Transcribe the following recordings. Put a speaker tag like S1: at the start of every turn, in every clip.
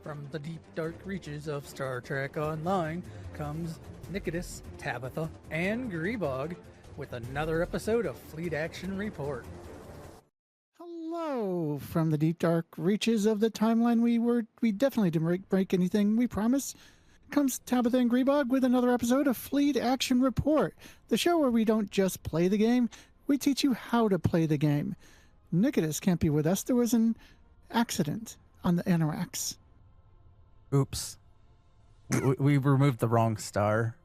S1: From the deep dark reaches of Star Trek Online comes Nikitas, Tabbytha, and Grebog with another episode of Fleet Action Report.
S2: Hello from the deep dark reaches of the timeline. We definitely didn't break anything, we promise. Comes Tabbytha and Grebog with another episode of Fleet Action Report, the show where we don't just play the game, we teach you how to play the game. Nikitas can't be with us. There was an accident on the Anorax.
S3: Oops. We removed the wrong star.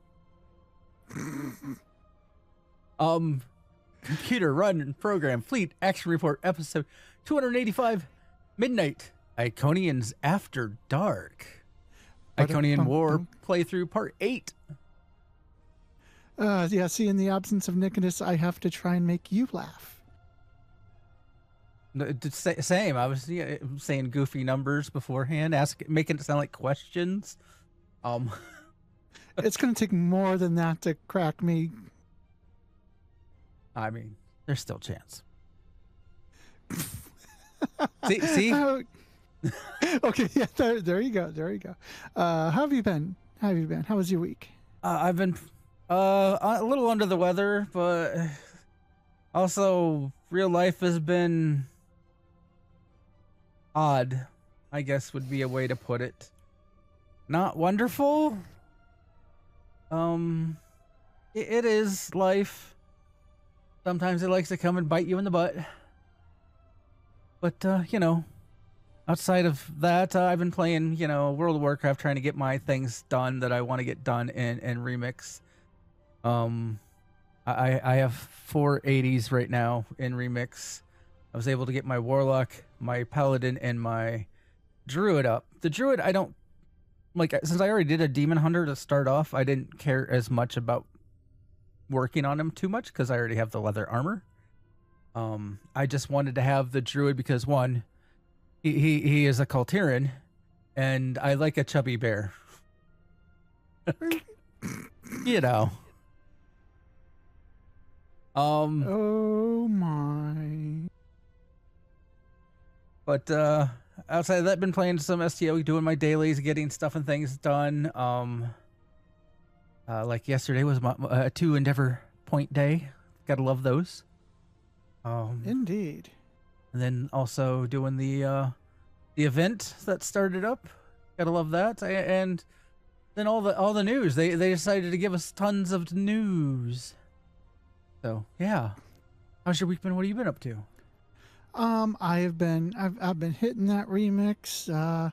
S3: Computer run and program Fleet Action Report episode 285 Midnight Iconians After Dark. Iconian War playthrough part 8.
S2: Yeah, see, in the absence of Nikitas, I have to try and make you laugh.
S3: No, same. I was saying goofy numbers beforehand, making it sound like questions.
S2: It's going to take more than that to crack me.
S3: I mean, there's still a chance. See?
S2: Okay, yeah, there you go. How have you been? How was your week?
S3: I've been a little under the weather, but also real life has been odd, I guess would be a way to put it. Not wonderful. It is life. Sometimes it likes to come and bite you in the butt. But, outside of that, I've been playing, World of Warcraft, trying to get my things done that I want to get done in Remix. I have 4 80s right now in Remix. I was able to get my Warlock, my Paladin, and my Druid up. The Druid, I don't... since I already did a Demon Hunter to start off, I didn't care as much about working on him too much, because I already have the leather armor. I just wanted to have the Druid because, one, he is a Kultiran, and I like a chubby bear.
S2: Oh my.
S3: But outside of that, been playing some STO, doing my dailies, getting stuff and things done. Like yesterday was my 2 Endeavor point day. Gotta love those.
S2: Indeed.
S3: And then also doing the event that started up. Gotta love that. And then all the news. They decided to give us tons of news. So yeah. How's your week been? What have you been up to?
S2: I've been hitting that remix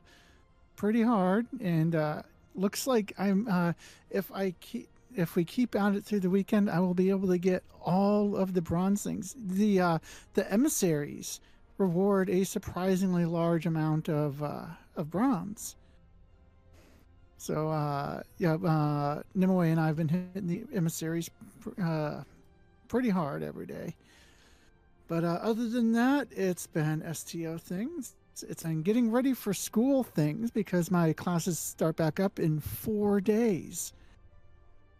S2: pretty hard, and looks like I'm if we keep at it through the weekend, I will be able to get all of the bronze things. The emissaries reward a surprisingly large amount of bronze. So Nimue and I have been hitting the emissaries pretty hard every day. But other than that, it's been STO things. It's been getting ready for school things because my classes start back up in 4 days.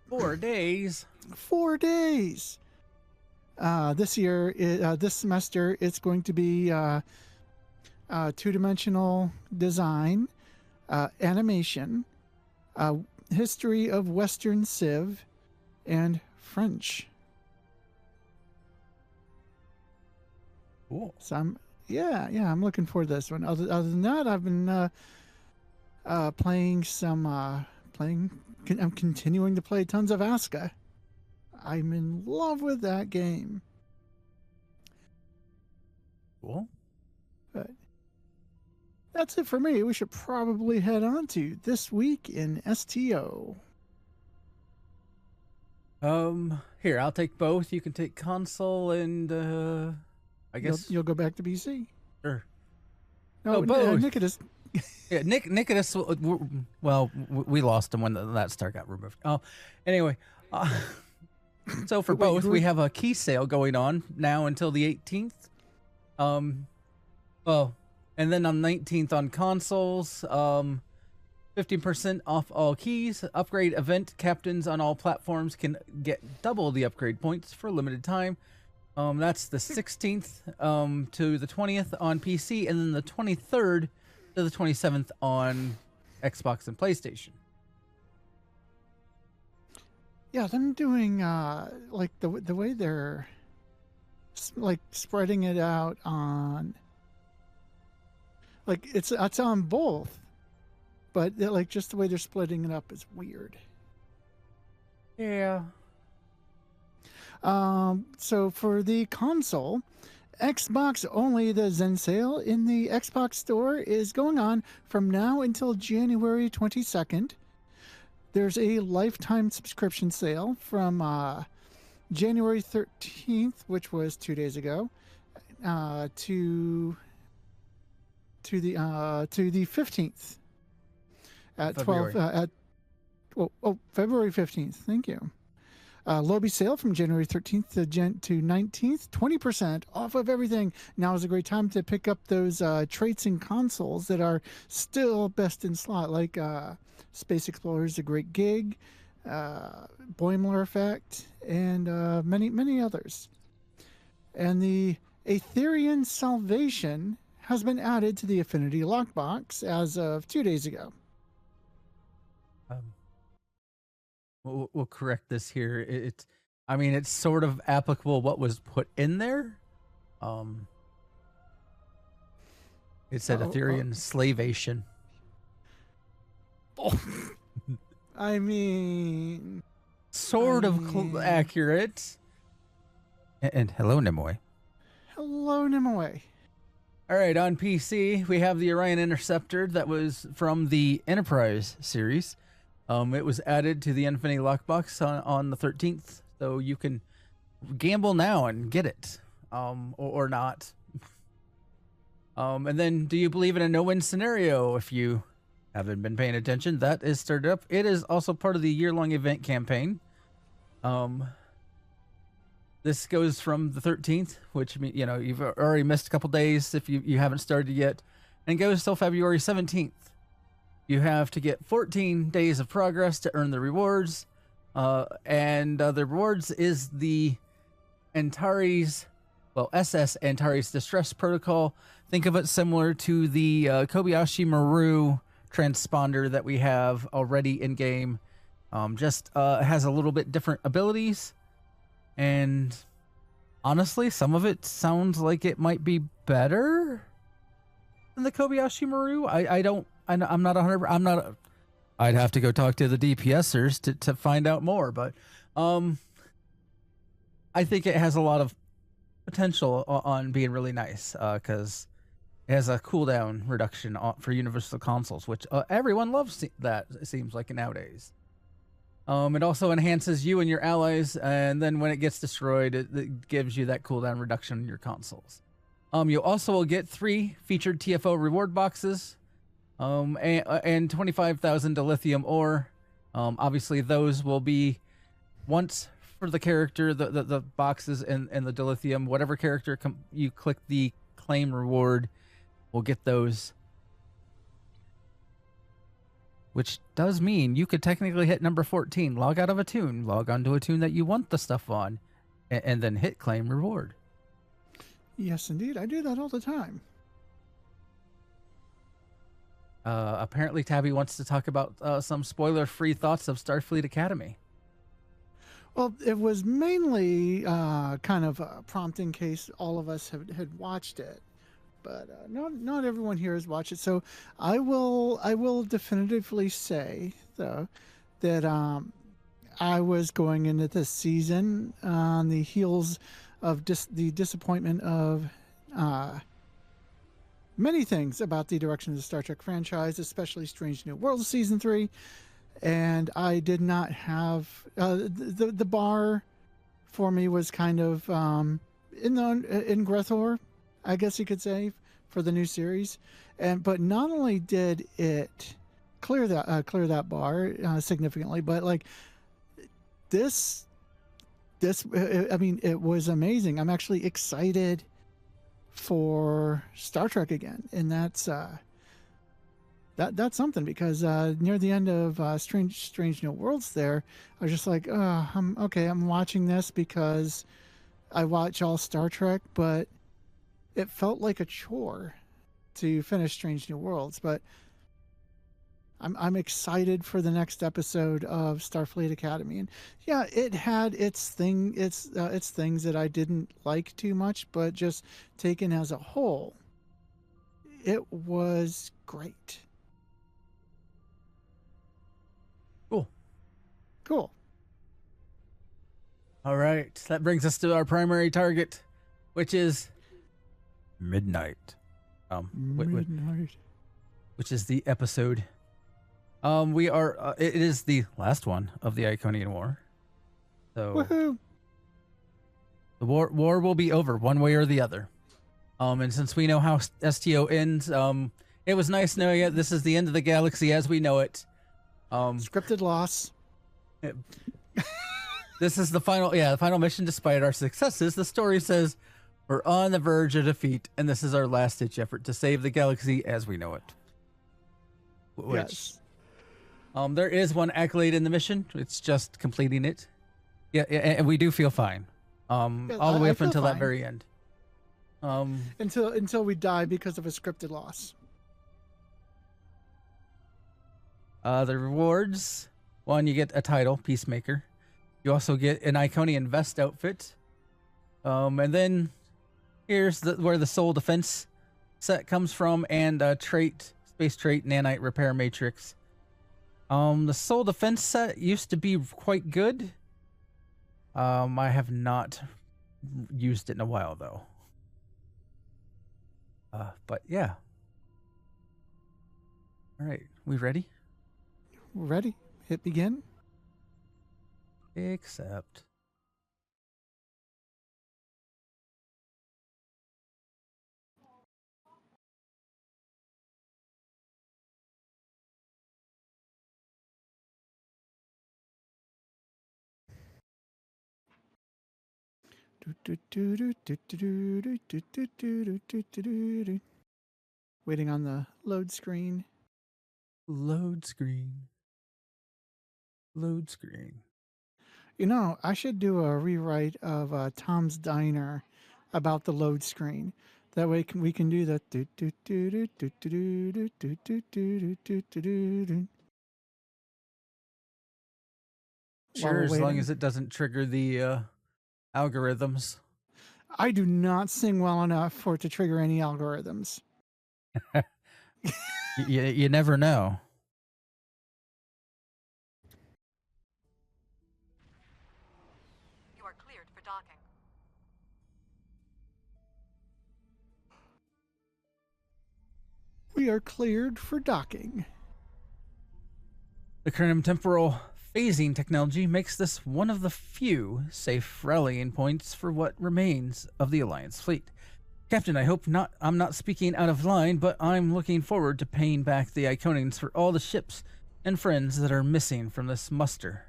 S3: 4 days?
S2: 4 days. This semester, it's going to be two-dimensional design, animation, history of Western Civ, and French.
S3: Cool.
S2: So I'm looking forward to this one. Other than that, I've been playing some I'm continuing to play tons of Aska. I'm in love with that game.
S3: Cool.
S2: But that's it for me. We should probably head on to This Week in STO.
S3: Here, I'll take both. You can take console and I guess
S2: you'll go back to BC.
S3: Sure.
S2: No,
S3: both.
S2: Nikitas.
S3: Yeah, Nikitas. Well, we lost him when that star got removed. Oh, anyway. So for both, we have a key sale going on now until the 18th. And then on 19th on consoles, 15% off all keys. Upgrade event captains on all platforms can get double the upgrade points for a limited time. That's the 16th to the 20th on PC, and then the 23rd to the 27th on Xbox and PlayStation.
S2: Yeah, them doing like the way they're like spreading it out on, like it's on both, but like just the way they're splitting it up is weird.
S3: Yeah.
S2: So for the console, Xbox only, the Zen Sale in the Xbox Store is going on from now until January 22nd. There's a lifetime subscription sale from January 13th, which was 2 days ago, to the 15th at
S3: February.
S2: 12 at February 15th. Thank you. Lobby sale from January 13th to 19th, 20% off of everything. Now is a great time to pick up those traits and consoles that are still best in slot, like Space Explorer is a great gig, Boimler Effect, and many others. And the Aetherian Salvation has been added to the Affinity Lockbox as of 2 days ago.
S3: We'll correct this here. It's sort of applicable what was put in there. It said Aetherian Slavation.
S2: Oh. I mean,
S3: sort of accurate. And hello, Nimoy.
S2: Hello, Nimoy.
S3: All right, on PC, we have the Orion Interceptor that was from the Enterprise series. It was added to the Infinity Lockbox on the 13th, so you can gamble now and get it, or not. And then, do you believe in a no-win scenario? If you haven't been paying attention, that is started up. It is also part of the year-long event campaign. This goes from the 13th, which means you've already missed a couple days if you haven't started yet, and goes till February 17th. You have to get 14 days of progress to earn the rewards, and the rewards is the SS Antares Distress Protocol. Think of it similar to the Kobayashi Maru transponder that we have already in game. Just has a little bit different abilities, and honestly, some of it sounds like it might be better than the Kobayashi Maru. I'm not 100. I'd have to go talk to the DPSers to find out more, but I think it has a lot of potential on being really nice because it has a cooldown reduction for universal consoles, which everyone loves. That it seems like nowadays. It also enhances you and your allies, and then when it gets destroyed, it gives you that cooldown reduction in your consoles. You also will get 3 featured TFO reward boxes. And 25,000 dilithium ore. Obviously, those will be once for the character, the boxes and the dilithium. Whatever character you click the claim reward, will get those. Which does mean you could technically hit number 14, log out of a tune, log onto a tune that you want the stuff on, and then hit claim reward.
S2: Yes, indeed. I do that all the time.
S3: Apparently Tabby wants to talk about some spoiler-free thoughts of Starfleet Academy.
S2: Well, it was mainly kind of a prompt in case all of us had watched it, but not everyone here has watched it. So I will definitively say though that I was going into this season on the heels of the disappointment of many things about the direction of the Star Trek franchise, especially Strange New Worlds Season 3. And I did not have... the bar for me was kind of in Grethor, I guess you could say, for the new series. But not only did it clear that bar significantly, but like this, I mean, it was amazing. I'm actually excited for Star Trek again, and that's something, because near the end of Strange New Worlds there, I was just like, I'm watching this because I watch all Star Trek, but it felt like a chore. to finish Strange New Worlds, but I'm excited for the next episode of Starfleet Academy. And yeah, it had its things that I didn't like too much, but just taken as a whole, it was great. Cool.
S3: All right, that brings us to our primary target, which is midnight.
S2: Midnight.
S3: Which is the episode. We are. It is the last one of the Iconian War. So
S2: Woohoo!
S3: the war will be over one way or the other. And since we know how STO ends, it was nice knowing it. This is the end of the galaxy as we know it.
S2: Scripted loss.
S3: This is the final mission. Despite our successes, the story says we're on the verge of defeat, and this is our last-ditch effort to save the galaxy as we know it.
S2: Yes.
S3: There is one accolade in the mission. It's just completing it. Yeah, and we do feel fine. All the way up until that very end.
S2: Until we die because of a scripted loss.
S3: The rewards. One, you get a title, Peacemaker. You also get an Iconian vest outfit. And then here's where the Soul Defense set comes from, and a trait, space trait, nanite repair matrix. The Soul Defense set used to be quite good. I have not used it in a while though. But yeah. All right, we ready?
S2: Ready? Hit begin.
S3: Accept.
S2: Waiting on the load screen.
S3: Load screen. Load screen.
S2: You know, I should do a rewrite of Tom's Diner about the load screen. That way we can do the
S3: Sure, as long as it doesn't trigger the algorithms.
S2: I do not sing well enough for it to trigger any algorithms.
S3: You never know.
S4: You are cleared for docking.
S2: We are cleared for docking.
S3: The current temporal phasing technology makes this one of the few safe rallying points for what remains of the Alliance fleet. Captain, I hope I'm not speaking out of line, but I'm looking forward to paying back the Iconians for all the ships and friends that are missing from this muster.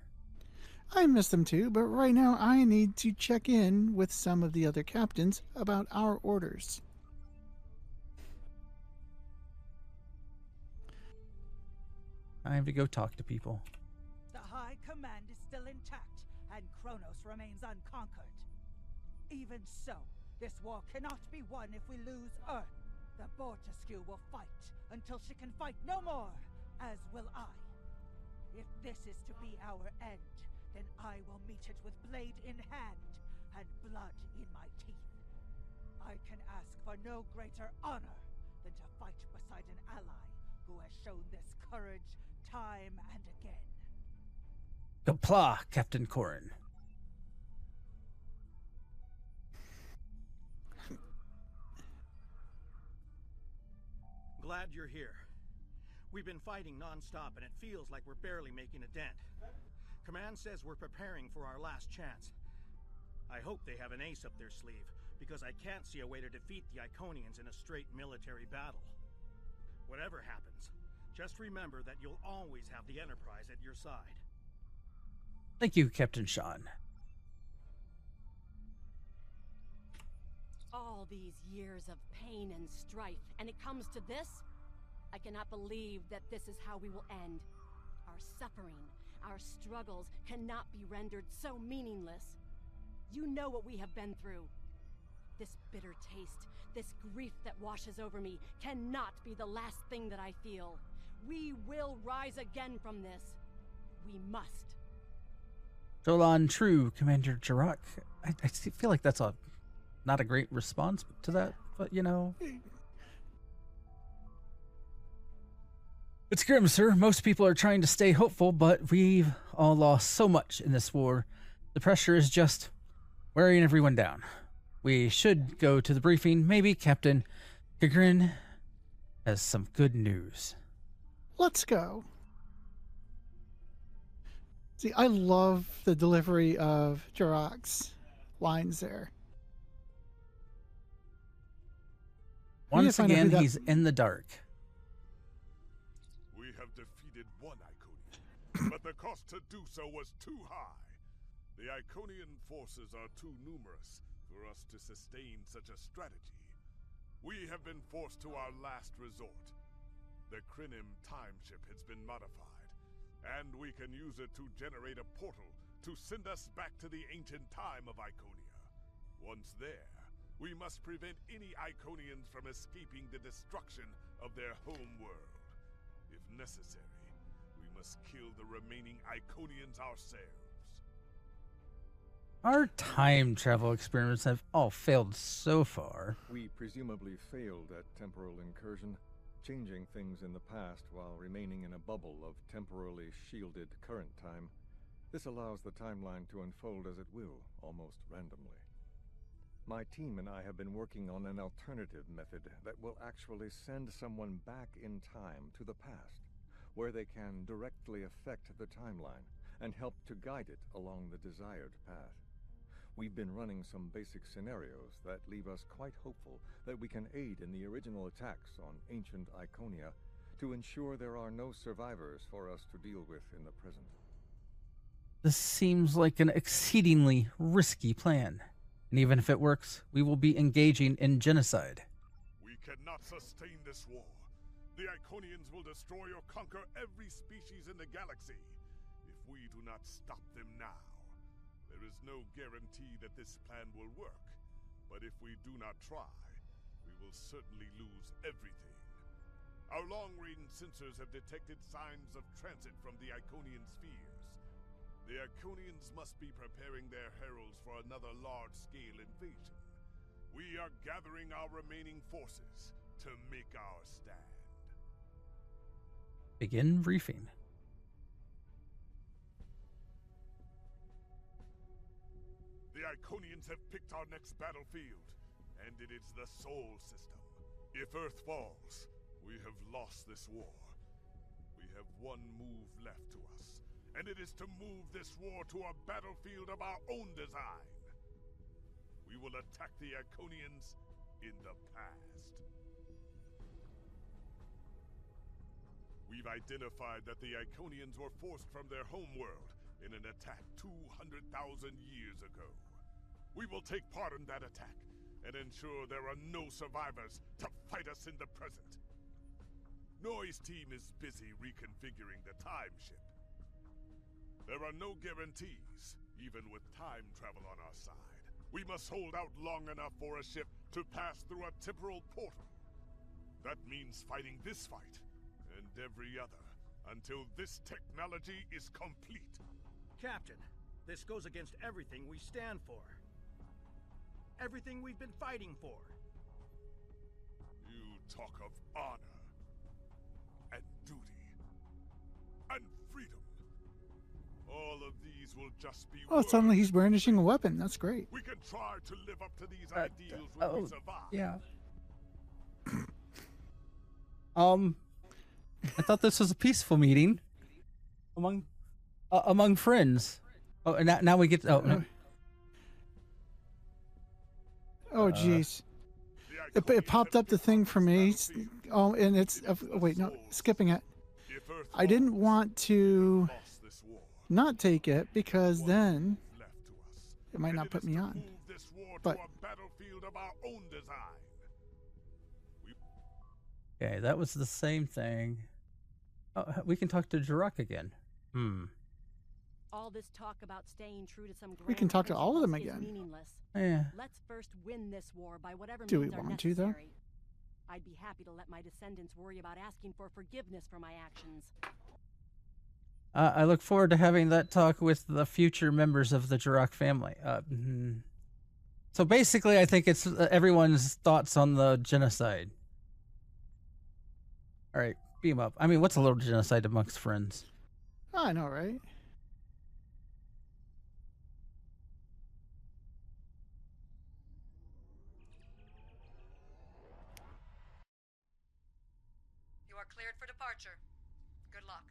S2: I miss them too, but right now I need to check in with some of the other captains about our orders.
S3: I have to go talk to people.
S5: The High Command is still intact, and Kronos remains unconquered. Even so, this war cannot be won if we lose Earth. The Bortesque will fight until she can fight no more, as will I. If this is to be our end, then I will meet it with blade in hand and blood in my teeth. I can ask for no greater honor than to fight beside an ally who has shown this courage time and again.
S3: Qapla', Captain Corin.
S6: Glad you're here. We've been fighting non-stop and it feels like we're barely making a dent. Command says we're preparing for our last chance. I hope they have an ace up their sleeve, because I can't see a way to defeat the Iconians in a straight military battle. Whatever happens, just remember that you'll always have the Enterprise at your side.
S3: Thank you, Captain Sean.
S4: All these years of pain and strife, and it comes to this? I cannot believe that this is how we will end. Our suffering, our struggles cannot be rendered so meaningless. You know what we have been through. This bitter taste, this grief that washes over me, cannot be the last thing that I feel. We will rise again from this. We must.
S3: Jolan, true, Commander Jarak. I feel like that's not a great response to that, but you know. It's grim, sir. Most people are trying to stay hopeful, but we've all lost so much in this war. The pressure is just wearing everyone down. We should go to the briefing. Maybe Captain Gagrin has some good news.
S2: Let's go. See, I love the delivery of Jarak's lines there.
S3: Once again, he's in the dark.
S7: We have defeated one Iconian, but the cost to do so was too high. The Iconian forces are too numerous for us to sustain such a strategy. We have been forced to our last resort. The Crinim time ship has been modified, and we can use it to generate a portal to send us back to the ancient time of Iconia. Once there, we must prevent any Iconians from escaping the destruction of their home world. If necessary, we must kill the remaining Iconians ourselves.
S3: Our time travel experiments have all failed so far.
S8: We presumably failed at temporal incursion, changing things in the past while remaining in a bubble of temporally shielded current time. This allows the timeline to unfold as it will, almost randomly. My team and I have been working on an alternative method that will actually send someone back in time to the past, where they can directly affect the timeline and help to guide it along the desired path. We've been running some basic scenarios that leave us quite hopeful that we can aid in the original attacks on ancient Iconia to ensure there are no survivors for us to deal with in the present.
S3: This seems like an exceedingly risky plan. And even if it works, we will be engaging in genocide.
S7: We cannot sustain this war. The Iconians will destroy or conquer every species in the galaxy if we do not stop them now. There is no guarantee that this plan will work, but if we do not try, we will certainly lose everything. Our long-range sensors have detected signs of transit from the Iconian spheres. The Iconians must be preparing their heralds for another large-scale invasion. We are gathering our remaining forces to make our stand.
S3: Begin briefing.
S7: The Iconians have picked our next battlefield, and it is the Sol system. If Earth falls, we have lost this war. We have one move left to us, and it is to move this war to a battlefield of our own design. We will attack the Iconians in the past. We've identified that the Iconians were forced from their homeworld in an attack 200,000 years ago. We will take part in that attack and ensure there are no survivors to fight us in the present. Noy's team is busy reconfiguring the time ship. There are no guarantees, even with time travel on our side. We must hold out long enough for a ship to pass through a temporal portal. That means fighting this fight, and every other, until this technology is complete.
S6: Captain, this goes against everything we stand for. Everything we've been fighting for.
S7: You talk of honor, and duty, and freedom. All of these will just be
S2: Oh, suddenly he's brandishing a weapon. That's great.
S7: We can try to live up to these ideals when we survive.
S3: Yeah. I thought this was a peaceful meeting among friends. Oh, and now we get. No.
S2: Oh, jeez. It popped up the thing for me. Oh, and it's... wait, no. Skipping it. I didn't want to not take it because then it might not put me on. But...
S3: Okay, that was the same thing. Oh, we can talk to Jarak again.
S4: All this talk about staying true to some
S2: We can talk to all of them
S4: principles is
S2: again.
S4: meaningless.
S3: Yeah.
S4: Let's first win this war by whatever
S2: Do we
S4: means are
S2: want to, though?
S4: necessary. I'd be happy to let my descendants worry about asking for forgiveness for my actions.
S3: I look forward to having that talk with the future members of the Jirok family. So basically, I think it's everyone's thoughts on the genocide. All right, beam up. I mean, what's a little genocide amongst friends?
S2: I know, right?
S9: You are cleared for departure. Good luck.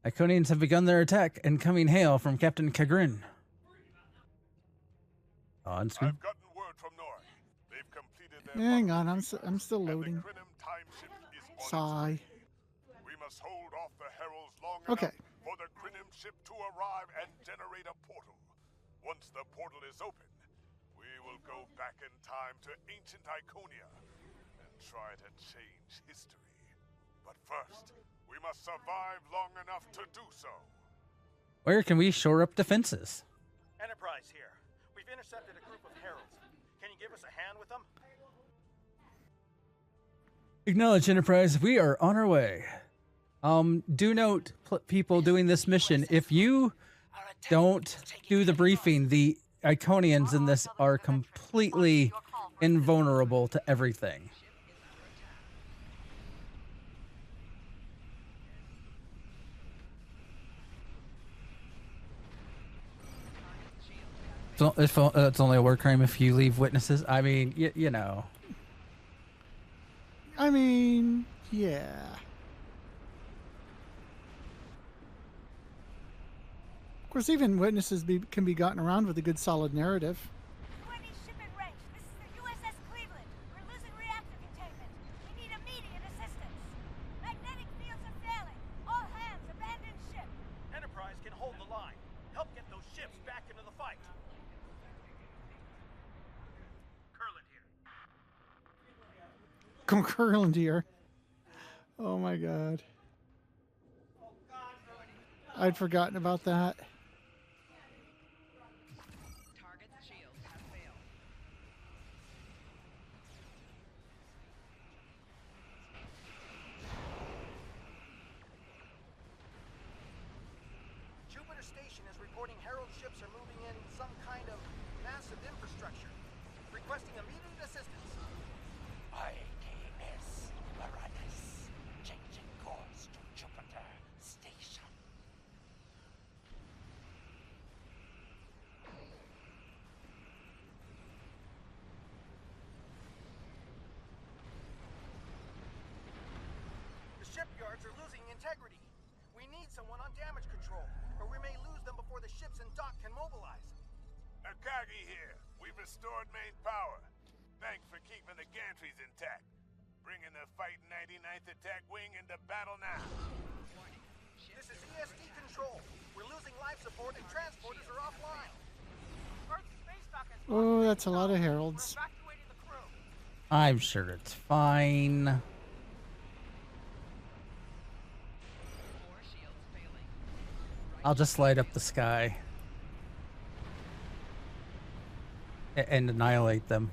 S3: Iconians have begun their attack. Incoming hail from Captain Kagrin. On screen.
S7: I've gotten word from North. They've completed their
S2: Hang on,
S7: modifications,
S2: I'm still
S7: and the
S2: loading.
S7: Crinim time ship is on its
S2: Sigh.
S7: way. We must hold off the heralds long
S2: Okay.
S7: enough for the Crinim ship to arrive and generate a portal. Once the portal is open, we will go back in time to ancient Iconia and try to change history. But first, we must survive long enough to do so.
S3: Where can we shore up defenses?
S6: Enterprise here. We've intercepted a group of heralds. Can you give us a hand with them?
S3: Acknowledge, Enterprise. We are on our way. Do note, people doing this mission, if you don't do the briefing, the Iconians in this are completely invulnerable to everything. It's only a war crime if you leave witnesses. I mean, you know.
S2: I mean, yeah. Of course, even witnesses can be gotten around with a good solid narrative.
S10: UNE ship in range. This is the USS Cleveland. We're losing reactor containment. We need immediate assistance. Magnetic fields are failing. All hands, abandon ship.
S6: Enterprise can hold the line. Help get those ships back into the fight. Curlin here.
S2: Concurrent here. Oh my god. I'd forgotten about that.
S9: Target's shields have failed.
S6: Jupiter Station is reporting Herald ships are moving in some kind of massive infrastructure, requesting immediate assistance.
S11: IDS Uranus, changing course to Jupiter Station.
S6: The shipyards are losing integrity. We need someone on damage control, or we may lose them before the ships in dock can mobilize.
S7: Akagi here. We've restored main power. Thanks for keeping the gantries intact. Bringing the Fight 99th Attack Wing into battle now.
S6: This is ESD control. We're losing life support and transporters are offline. Earth space dock has
S2: Oh, that's a lot of heralds.
S6: evacuating the crew.
S3: I'm sure it's fine.
S9: 4 shields failing.
S3: I'll just light up the sky and annihilate them.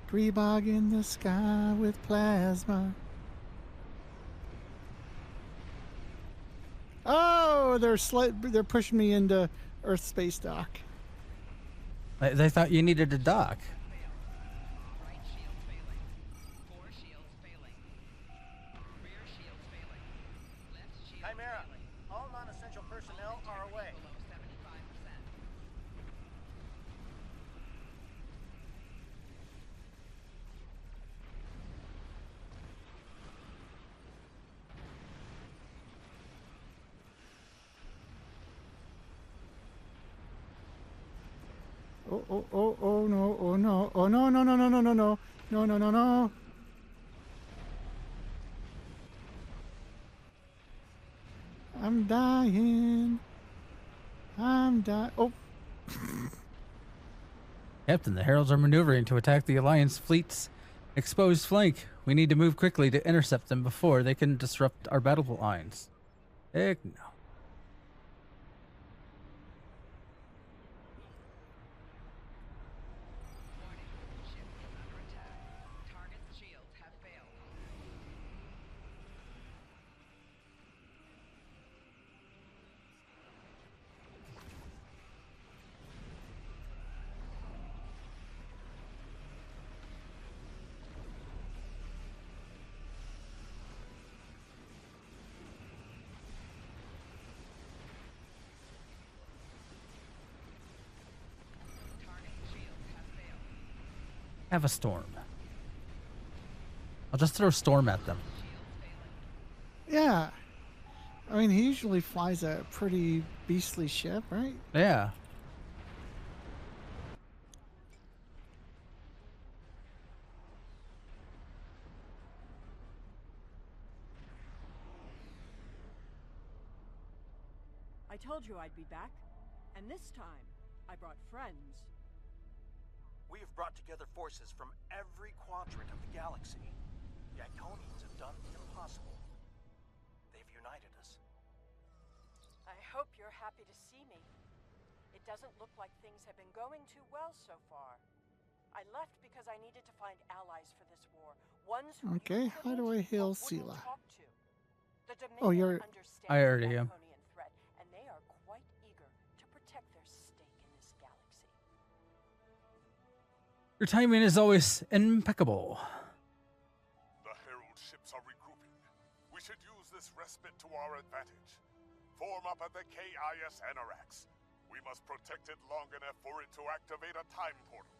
S2: Grebog in the sky with plasma. Oh, they're pushing me into Earth space dock.
S3: They thought you needed a dock.
S9: Right shield failing. 4 shields failing. Rear shields failing. Left shield
S6: Chimera,
S9: failing.
S6: all non-essential personnel are away.
S9: Below 75%.
S2: Oh no, oh no, oh no, no, no, no, no, no, no, no, no, no, no. I'm dying. I'm done. Oh,
S3: Captain, the Heralds are maneuvering to attack the Alliance fleet's exposed flank. We need to move quickly to intercept them before they can disrupt our battle lines. Heck no. Have a storm. I'll just throw storm at them.
S2: yeah. I mean, he usually flies a pretty beastly ship, right?
S3: Yeah.
S12: I told you I'd be back, and this time I brought friends.
S6: We have brought together forces from every quadrant of the galaxy. The Iconians have done the impossible. They've united us.
S12: I hope you're happy to see me. It doesn't look like things have been going too well so far. I left because I needed to find allies for this war. Ones who
S2: Okay, how do I hail Sela?
S12: The
S2: Oh,
S12: Dominion
S2: you're-
S12: understands
S3: I already
S12: the
S3: am.
S12: Iconian threat, and they are quite eager to protect their stake in this galaxy.
S3: Your timing is always impeccable.
S7: The Herald ships are regrouping. We should use this respite to our advantage. Form up at the KIS Anarax. We must protect it long enough for it to activate a time portal.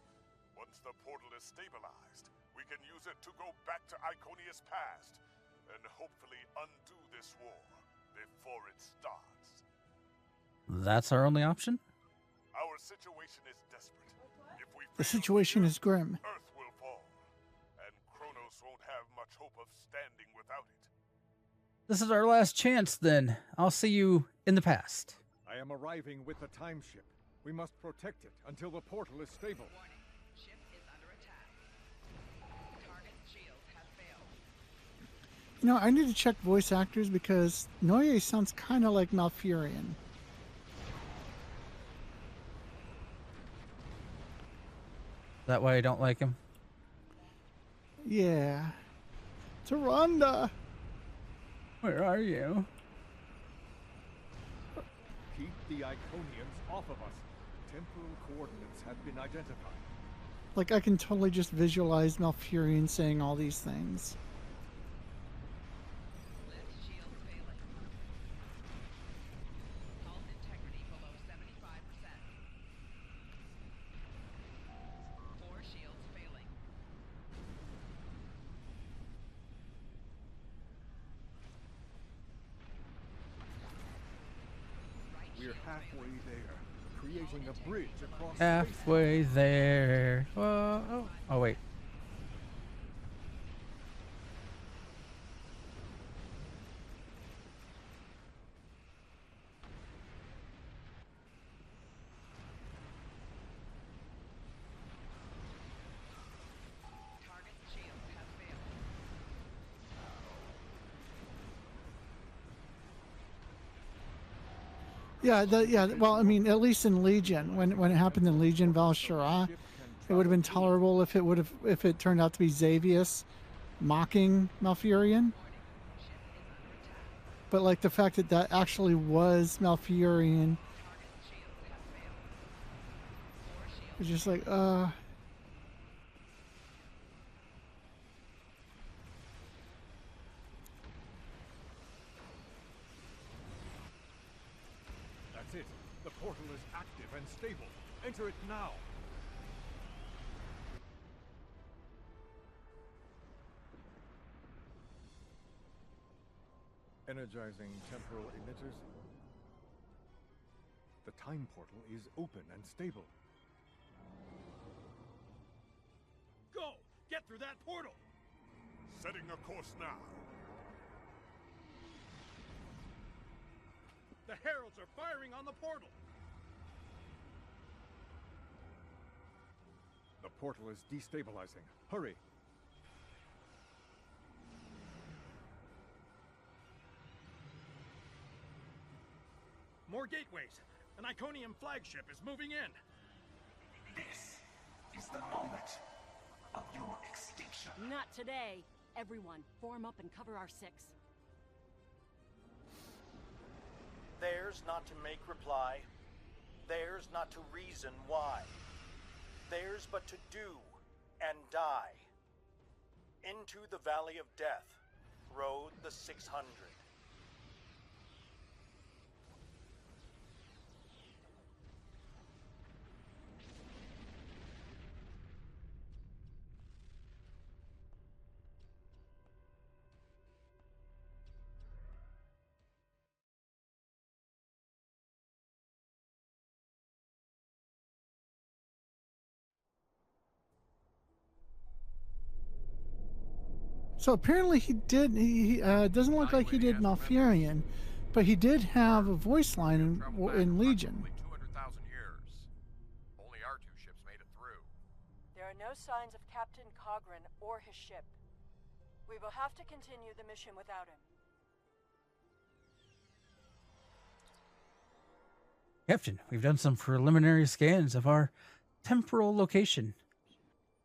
S7: Once the portal is stabilized, we can use it to go back to Iconia's past and hopefully undo this war before it starts.
S3: That's our only option?
S7: Our situation is desperate. If we
S2: The
S7: fail
S2: situation
S7: here,
S2: is grim.
S7: Earth will fall, and Kronos won't have much hope of standing without it.
S3: This is our last chance, then. I'll see you in the past.
S8: I am arriving with the time ship. We must protect it until the portal is stable.
S9: Ship is under attack. Target's shields have failed.
S2: You know, I need to check voice actors because Noye sounds kind of like Malfurion.
S3: That way I don't like him.
S2: Yeah. Taronda!
S3: Where are you?
S8: Keep the Iconians off of us. Temporal coordinates have been identified.
S2: Like, I can totally just visualize Malfurion saying all these things.
S9: Lift shields failing. Hull integrity below 75%. 4 shields failing. Right
S8: We're
S9: shield
S8: halfway there, creating a bridge across space.
S3: Halfway there. Whoa. Oh, wait.
S9: Target's shields have failed.
S2: Yeah, well, I mean, at least in Legion, when it happened in Legion Val'Shara, it would have been tolerable if it turned out to be Xavius mocking Malfurion. But like the fact that that actually was Malfurion, it's just like,
S8: That's it. The portal is active and stable. Enter it now. Energizing temporal emitters. The time portal is open and stable.
S6: Go! Get through that portal!
S7: Setting a course now.
S6: The Heralds are firing on the portal!
S8: portal is destabilizing. Hurry!
S6: More gateways! An Iconian flagship is moving in!
S11: This is the moment of your extinction.
S4: Not today. Everyone, form up and cover our six.
S6: Theirs not to make reply. Theirs not to reason why. Theirs but to do and die. Into the Valley of Death rode the 600.
S2: So apparently he did. He doesn't look like he did Malfurion, but he did have a voice line in Legion.
S13: 200,000 years. Only our two ships made it through.
S12: There are no signs of Captain Cogran or his ship. We will have to continue the mission without him.
S3: Captain, we've done some preliminary scans of our temporal location.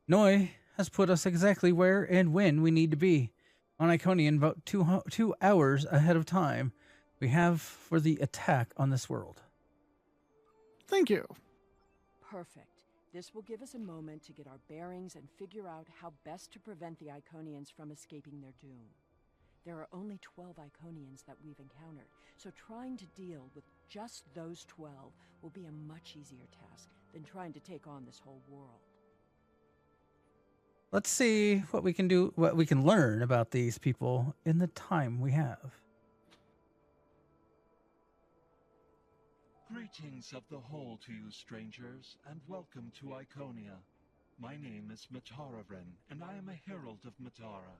S3: Noi has put us exactly where and when we need to be on Iconian, about 2 hours ahead of time we have for the attack on this world.
S2: Thank you.
S12: Perfect. This will give us a moment to get our bearings and figure out how best to prevent the Iconians from escaping their doom. There are only 12 Iconians that we've encountered, so trying to deal with just those 12 will be a much easier task than trying to take on this whole world.
S3: Let's see what we can do, what we can learn about these people in the time we have.
S14: Greetings of the whole to you, strangers, and welcome to Iconia. My name is Matara-Ren, and I am a herald of Matara.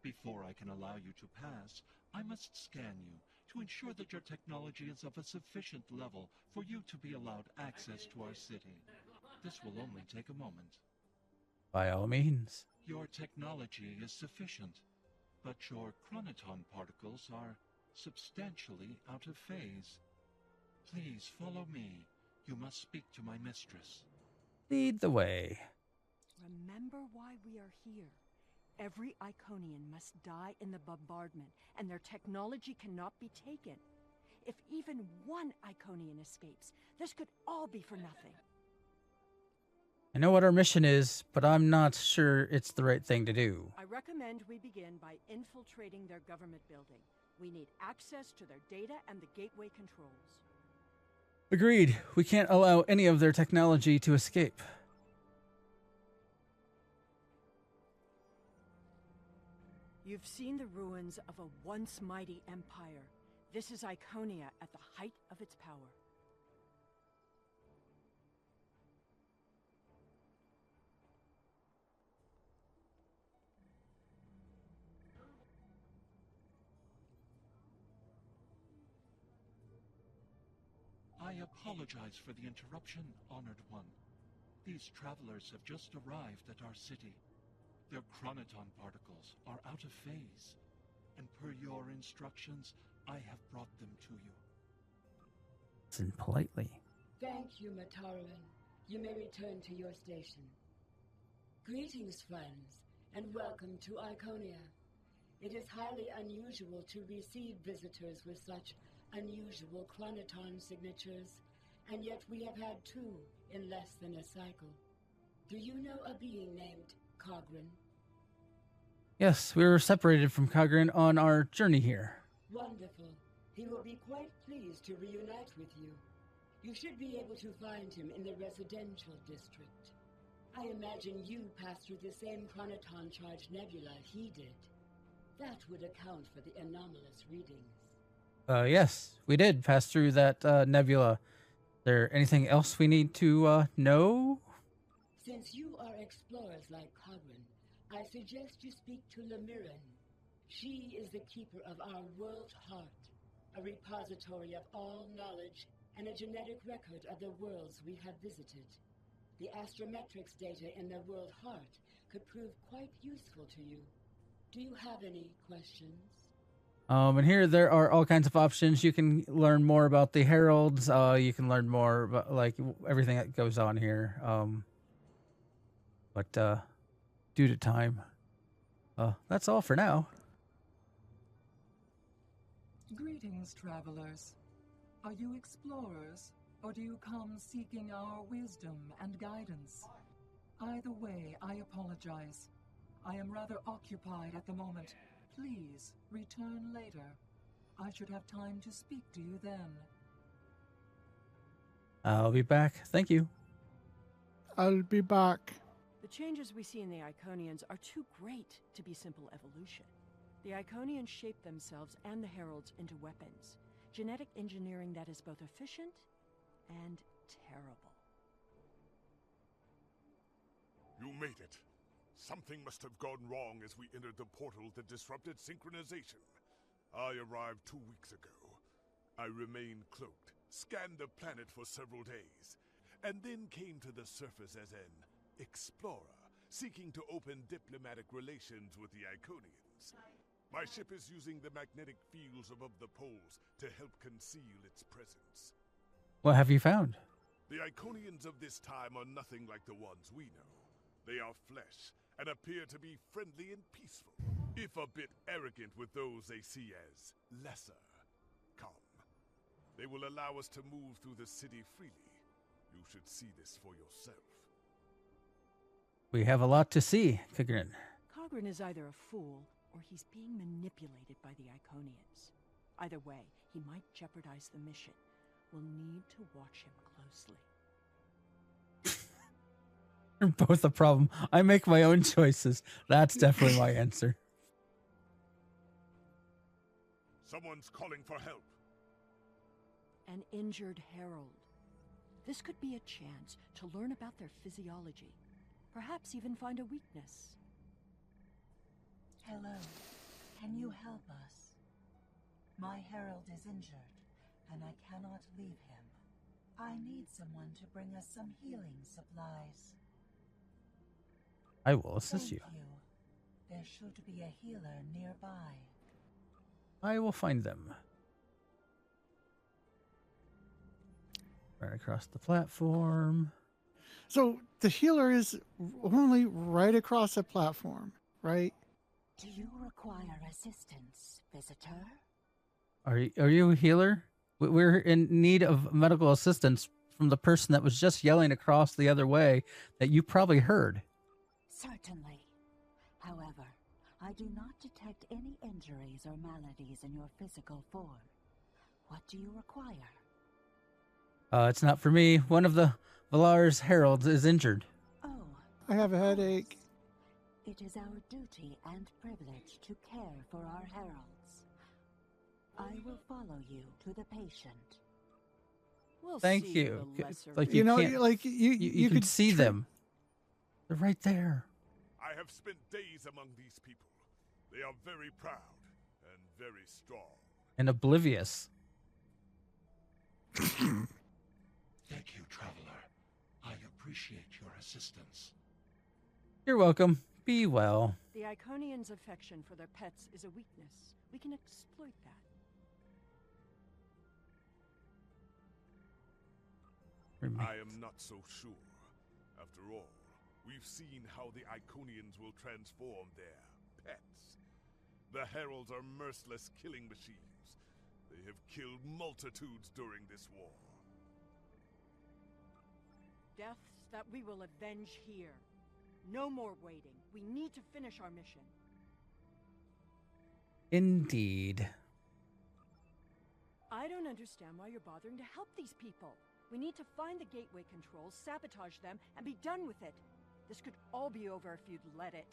S14: Before I can allow you to pass, I must scan you to ensure that your technology is of a sufficient level for you to be allowed access to our city. This will only take a moment.
S3: By all means.
S14: Your technology is sufficient, but your chronoton particles are substantially out of phase. Please follow me. You must speak to my mistress.
S3: Lead the way.
S12: Remember why we are here. Every Iconian must die in the bombardment, and their technology cannot be taken. If even one Iconian escapes, this could all be for nothing.
S3: I know what our mission is, but I'm not sure it's the right thing to do.
S12: I recommend we begin by infiltrating their government building. We need access to their data and the gateway controls.
S3: Agreed. We can't allow any of their technology to escape.
S12: You've seen the ruins of a once mighty empire. This is Iconia at the height of its power.
S14: I apologize for the interruption, Honored One. These travelers have just arrived at our city. Their chronoton particles are out of phase, and per your instructions, I have brought them to you.
S3: Listen politely.
S15: Thank you, Mataran. You may return to your station. Greetings, friends, and welcome to Iconia. It is highly unusual to receive visitors with such unusual chronoton signatures, and yet we have had 2 in less than a cycle. Do you know a being named Cogran?
S3: Yes, we were separated from Cogran on our journey here.
S15: Wonderful. He will be quite pleased to reunite with you. You should be able to find him in the residential district. I imagine you passed through the same chronoton-charged nebula he did. That would account for the anomalous readings.
S3: Yes, we did pass through that nebula. Is there anything else we need to know?
S15: Since you are explorers like Cogran, I suggest you speak to Lemiran. She is the keeper of our world heart, a repository of all knowledge and a genetic record of the worlds we have visited. The astrometrics data in the world heart could prove quite useful to you. Do you have any questions?
S3: And here there are all kinds of options. You can learn more about the heralds. You can learn more about like everything that goes on here. But due to time, that's all for now.
S16: Greetings, travelers. Are you explorers, or do you come seeking our wisdom and guidance? Either way, I apologize. I am rather occupied at the moment. Please, return later. I should have time to speak to you then.
S3: I'll be back. Thank you.
S2: I'll be back.
S12: The changes we see in the Iconians are too great to be simple evolution. The Iconians shape themselves and the heralds into weapons. Genetic engineering that is both efficient and terrible.
S7: You made it. Something must have gone wrong as we entered the portal that disrupted synchronization. I arrived 2 weeks ago. I remained cloaked, scanned the planet for several days, and then came to the surface as an explorer, seeking to open diplomatic relations with the Iconians. My ship is using the magnetic fields above the poles to help conceal its presence.
S3: What have you found?
S7: The Iconians of this time are nothing like the ones we know. They are flesh, and appear to be friendly and peaceful, if a bit arrogant with those they see as lesser. Come. They will allow us to move through the city freely. You should see this for yourself.
S3: We have a lot to see, Cogrin.
S12: Cogrin is either a fool, or he's being manipulated by the Iconians. Either way, he might jeopardize the mission. We'll need to watch him closely.
S3: You're both a problem. I make my own choices. That's definitely my answer.
S7: Someone's calling for help.
S12: An injured herald. This could be a chance to learn about their physiology. Perhaps even find a weakness.
S17: Hello. Can you help us? My herald is injured, and I cannot leave him. I need someone to bring us some healing supplies.
S3: I will assist
S17: Thank
S3: you.
S17: There should be a healer nearby.
S3: I will find them. Right across the platform.
S2: So the healer is only right across the platform, right?
S17: Do you require assistance, visitor?
S3: Are you a healer? We're in need of medical assistance from the person that was just yelling across the other way that you probably heard.
S17: Certainly. However, I do not detect any injuries or maladies in your physical form. What do you require?
S3: It's not for me. One of the Valar's heralds is injured.
S17: Oh.
S2: I have a headache.
S17: It is our duty and privilege to care for our heralds. I will follow you to the patient.
S12: We'll
S3: Thank
S12: see
S3: you.
S12: the lesser
S3: Like
S2: You know,
S3: can't-
S2: like
S3: you could see them. They're right there.
S7: I have spent days among these people. They are very proud and very strong.
S3: And oblivious.
S14: Thank you, traveler. I appreciate your assistance.
S3: You're welcome. Be well.
S12: The Iconians' affection for their pets is a weakness. We can exploit that.
S7: I am not so sure. After all, we've seen how the Iconians will transform their pets. The heralds are merciless killing machines. They have killed multitudes during this war.
S12: Deaths that we will avenge here. No more waiting. We need to finish our mission.
S3: Indeed.
S12: I don't understand why you're bothering to help these people. We need to find the gateway controls, sabotage them, and be done with it. This could all be over if you'd let it.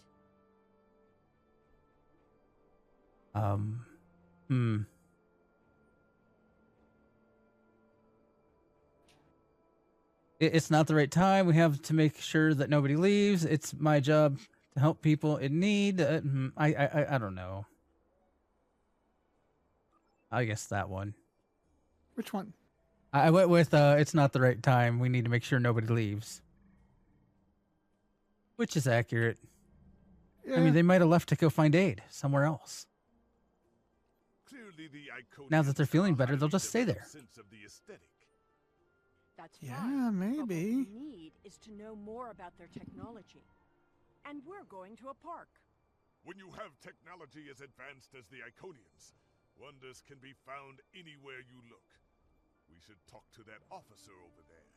S3: It's not the right time. We have to make sure that nobody leaves. It's my job to help people in need. I don't know. I guess that one.
S2: Which one?
S3: I went with it's not the right time. We need to make sure nobody leaves. Which is accurate. I
S2: Yeah.
S3: mean, they might have left to go find aid somewhere else.
S7: Clearly the Iconians
S3: Now that they're feeling
S7: have a
S3: better, they'll
S7: highly
S3: just stay
S7: developed
S3: there.
S7: sense of the aesthetic.
S12: That's
S2: Yeah,
S12: fine. But what
S2: maybe.
S12: we need is to know more about their technology. And we're going to a park.
S7: When you have technology as advanced as the Iconians, wonders can be found anywhere you look. We should talk to that officer over there.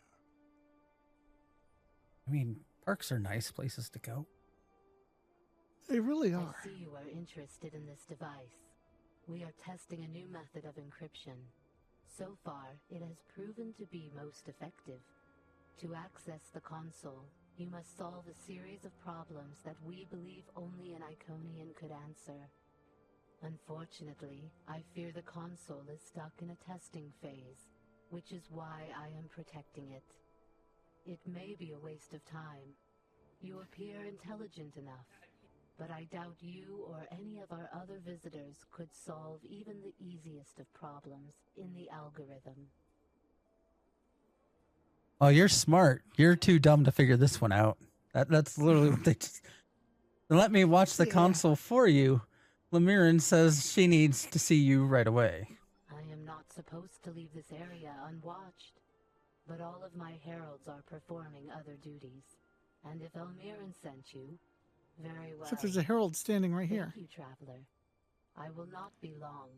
S3: I mean, parks are nice places to go.
S2: They really are.
S18: I see you are interested in this device. We are testing a new method of encryption. So far, it has proven to be most effective. To access the console, you must solve a series of problems that we believe only an Iconian could answer. Unfortunately, I fear the console is stuck in a testing phase, which is why I am protecting it. It may be a waste of time. You appear intelligent enough, but I doubt you or any of our other visitors could solve even the easiest of problems in the algorithm.
S3: Oh, you're smart. You're too dumb to figure this one out. That's literally what they just... Let me watch the console for you. Lemirin says she needs to see you right away.
S18: I am not supposed to leave this area unwatched, but all of my heralds are performing other duties. And if Elmiran sent you, very well.
S2: Except there's a herald standing right here.
S18: Thank you, traveler. I will not be long.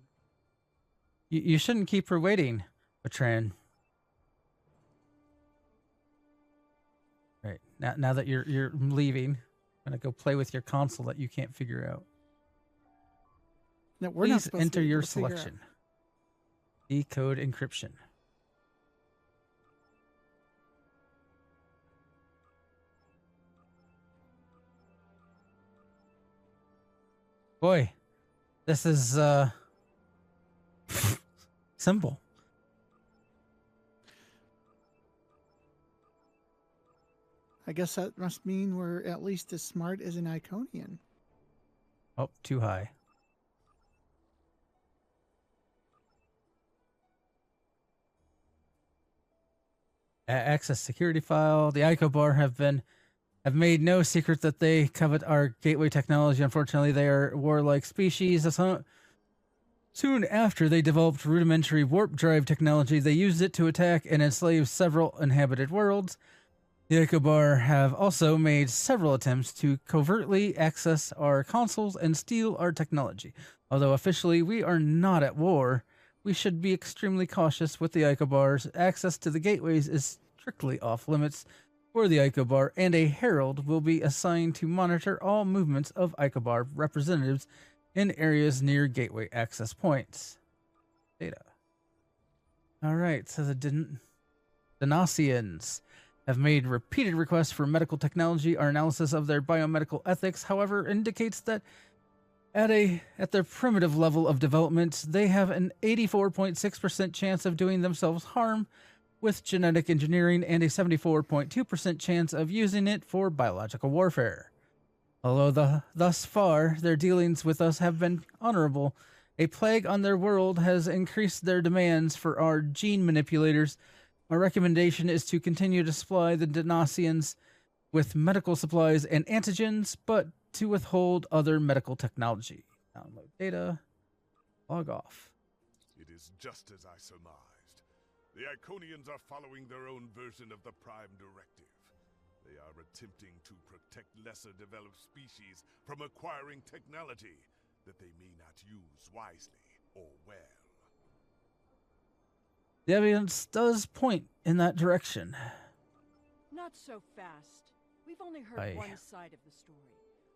S3: You shouldn't keep her waiting, Atran. Right. Now that you're leaving, I'm gonna go play with your console that you can't figure out.
S2: No, we're not
S3: Please
S2: supposed
S3: enter
S2: to be
S3: your
S2: able to figure out.
S3: selection. Decode encryption. Boy, this is simple.
S2: I guess that must mean we're at least as smart as an Iconian.
S3: Oh, too high. Access security file. The Icobar have made no secret that they covet our gateway technology. Unfortunately, they are warlike species. Soon after they developed rudimentary warp drive technology, they used it to attack and enslave several inhabited worlds. The Icobar have also made several attempts to covertly access our consoles and steal our technology. Although officially we are not at war, we should be extremely cautious with the Icobars. Access to the gateways is strictly off limits for the Icobar, and a herald will be assigned to monitor all movements of Icobar representatives in areas near gateway access points. Data. All right, so the Denosians have made repeated requests for medical technology. Our analysis of their biomedical ethics, however, indicates that at their primitive level of development, they have an 84.6% chance of doing themselves harm with genetic engineering and a 74.2% chance of using it for biological warfare. Although thus far their dealings with us have been honorable, a plague on their world has increased their demands for our gene manipulators. Our recommendation is to continue to supply the Denosians with medical supplies and antigens, but to withhold other medical technology. Download data. Log off.
S7: It is just as I surmised. The Iconians are following their own version of the Prime Directive. They are attempting to protect lesser developed species from acquiring technology that they may not use wisely or well.
S3: The evidence does point in that direction.
S12: Not so fast. We've only heard one side of the story.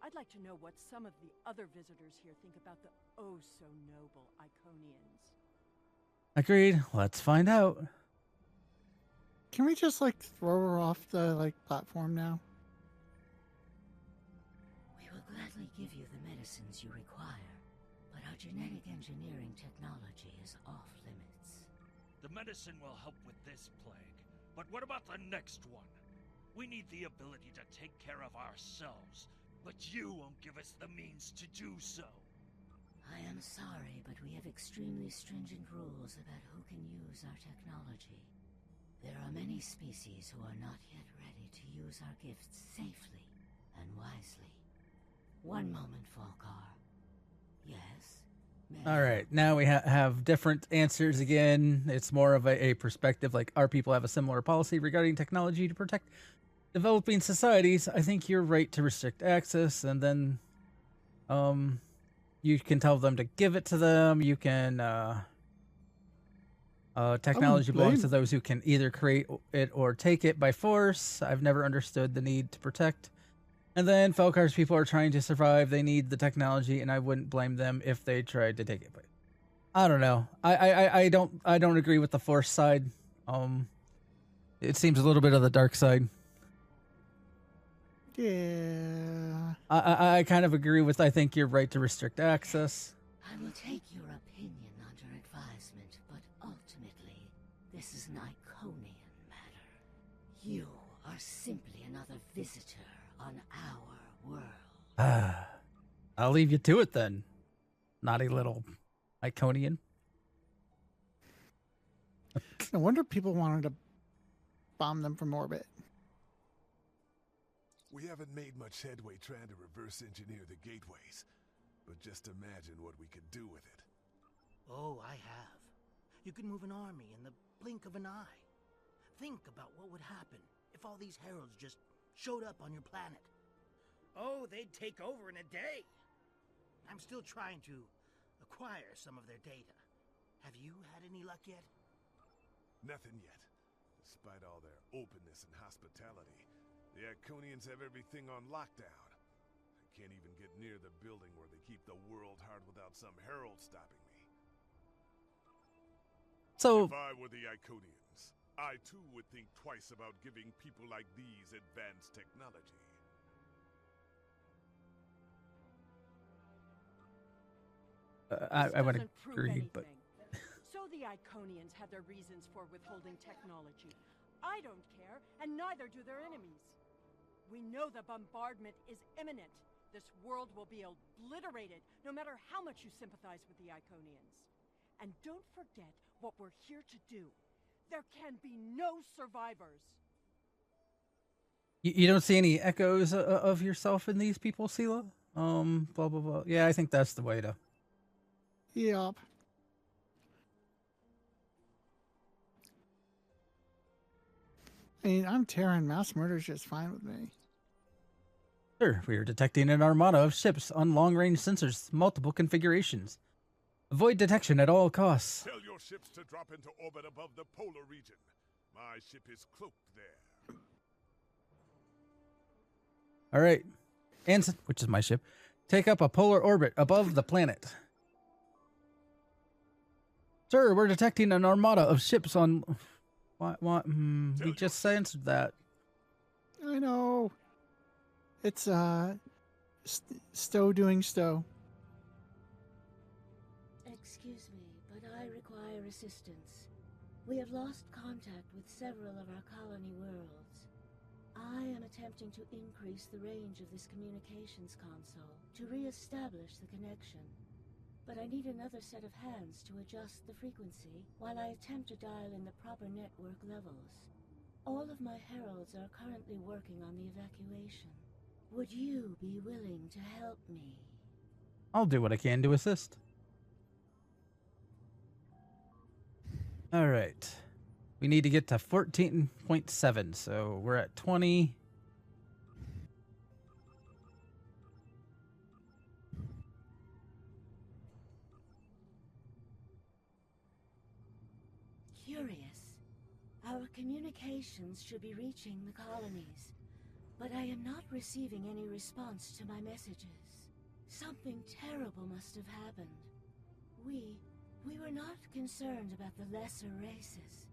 S12: I'd like to know what some of the other visitors here think about the oh-so-noble Iconians.
S3: Agreed. Let's find out.
S2: Can we just, throw her off the, platform now?
S18: We will gladly give you the medicines you require, but our genetic engineering technology is off limits.
S19: The medicine will help with this plague, but what about the next one? We need the ability to take care of ourselves, but you won't give us the means to do so.
S18: I am sorry, but we have extremely stringent rules about who can use our technology. There are many species who are not yet ready to use our gifts safely, and wisely. One moment, Falkar. Yes?
S3: All right, now we have different answers again. It's more of a perspective, like our people have a similar policy regarding technology to protect developing societies. I think you're right to restrict access, and then you can tell them to give it to them. You can technology belongs to those who can either create it or take it by force. I've never understood the need to protect. And then Felkar's people are trying to survive. They need the technology, and I wouldn't blame them if they tried to take it. But I don't know. I don't agree with the force side. It seems a little bit of the dark side.
S2: Yeah.
S3: I kind of agree with. I think you're right to restrict access.
S18: I will take your opinion under advisement, but ultimately, this is an Iconian matter. You are simply another visitor on our world.
S3: I'll leave you to it then, naughty little Iconian.
S2: No wonder people wanted to bomb them from orbit.
S7: We haven't made much headway trying to reverse engineer the gateways, but just imagine what we could do with it.
S6: Oh, I have. You could move an army in the blink of an eye. Think about what would happen if all these heralds just showed up on your planet. Oh, they'd take over in a day. I'm still trying to acquire some of their data. Have you had any luck yet?
S7: Nothing yet. Despite all their openness and hospitality, the Iconians have everything on lockdown. I can't even get near the building where they keep the world hard without some herald stopping me.
S3: So,
S7: if I were the Iconians, I too would think twice about giving people like these advanced technology.
S3: I would agree, but
S12: So the Iconians have their reasons for withholding technology. I don't care, and neither do their enemies. We know the bombardment is imminent. This world will be obliterated, no matter how much you sympathize with the Iconians. And don't forget what we're here to do. There can be no survivors.
S3: you don't see any echoes of yourself in these people, Sela? Blah blah blah. Yeah, I think that's the way to.
S2: Yep. I mean, I'm Terran. Mass murder's just fine with me.
S3: Sure, we are detecting an armada of ships on long-range sensors, multiple configurations. Avoid detection at all costs.
S7: Tell your ships to drop into orbit above the polar region. My ship is cloaked there.
S3: All right, Anson, which is my ship, take up a polar orbit above the planet. Sir, we're detecting an armada of ships on... What? We just answered that.
S2: I know. It's, Stowe doing Stowe.
S18: Excuse me, but I require assistance. We have lost contact with several of our colony worlds. I am attempting to increase the range of this communications console to re-establish the connection. But I need another set of hands to adjust the frequency while I attempt to dial in the proper network levels. All of my heralds are currently working on the evacuation. Would you be willing to help me?
S3: I'll do what I can to assist. All right. We need to get to 14.7, so we're at 20.
S18: Curious. Our communications should be reaching the colonies, but I am not receiving any response to my messages. Something terrible must have happened. We were not concerned about the lesser races.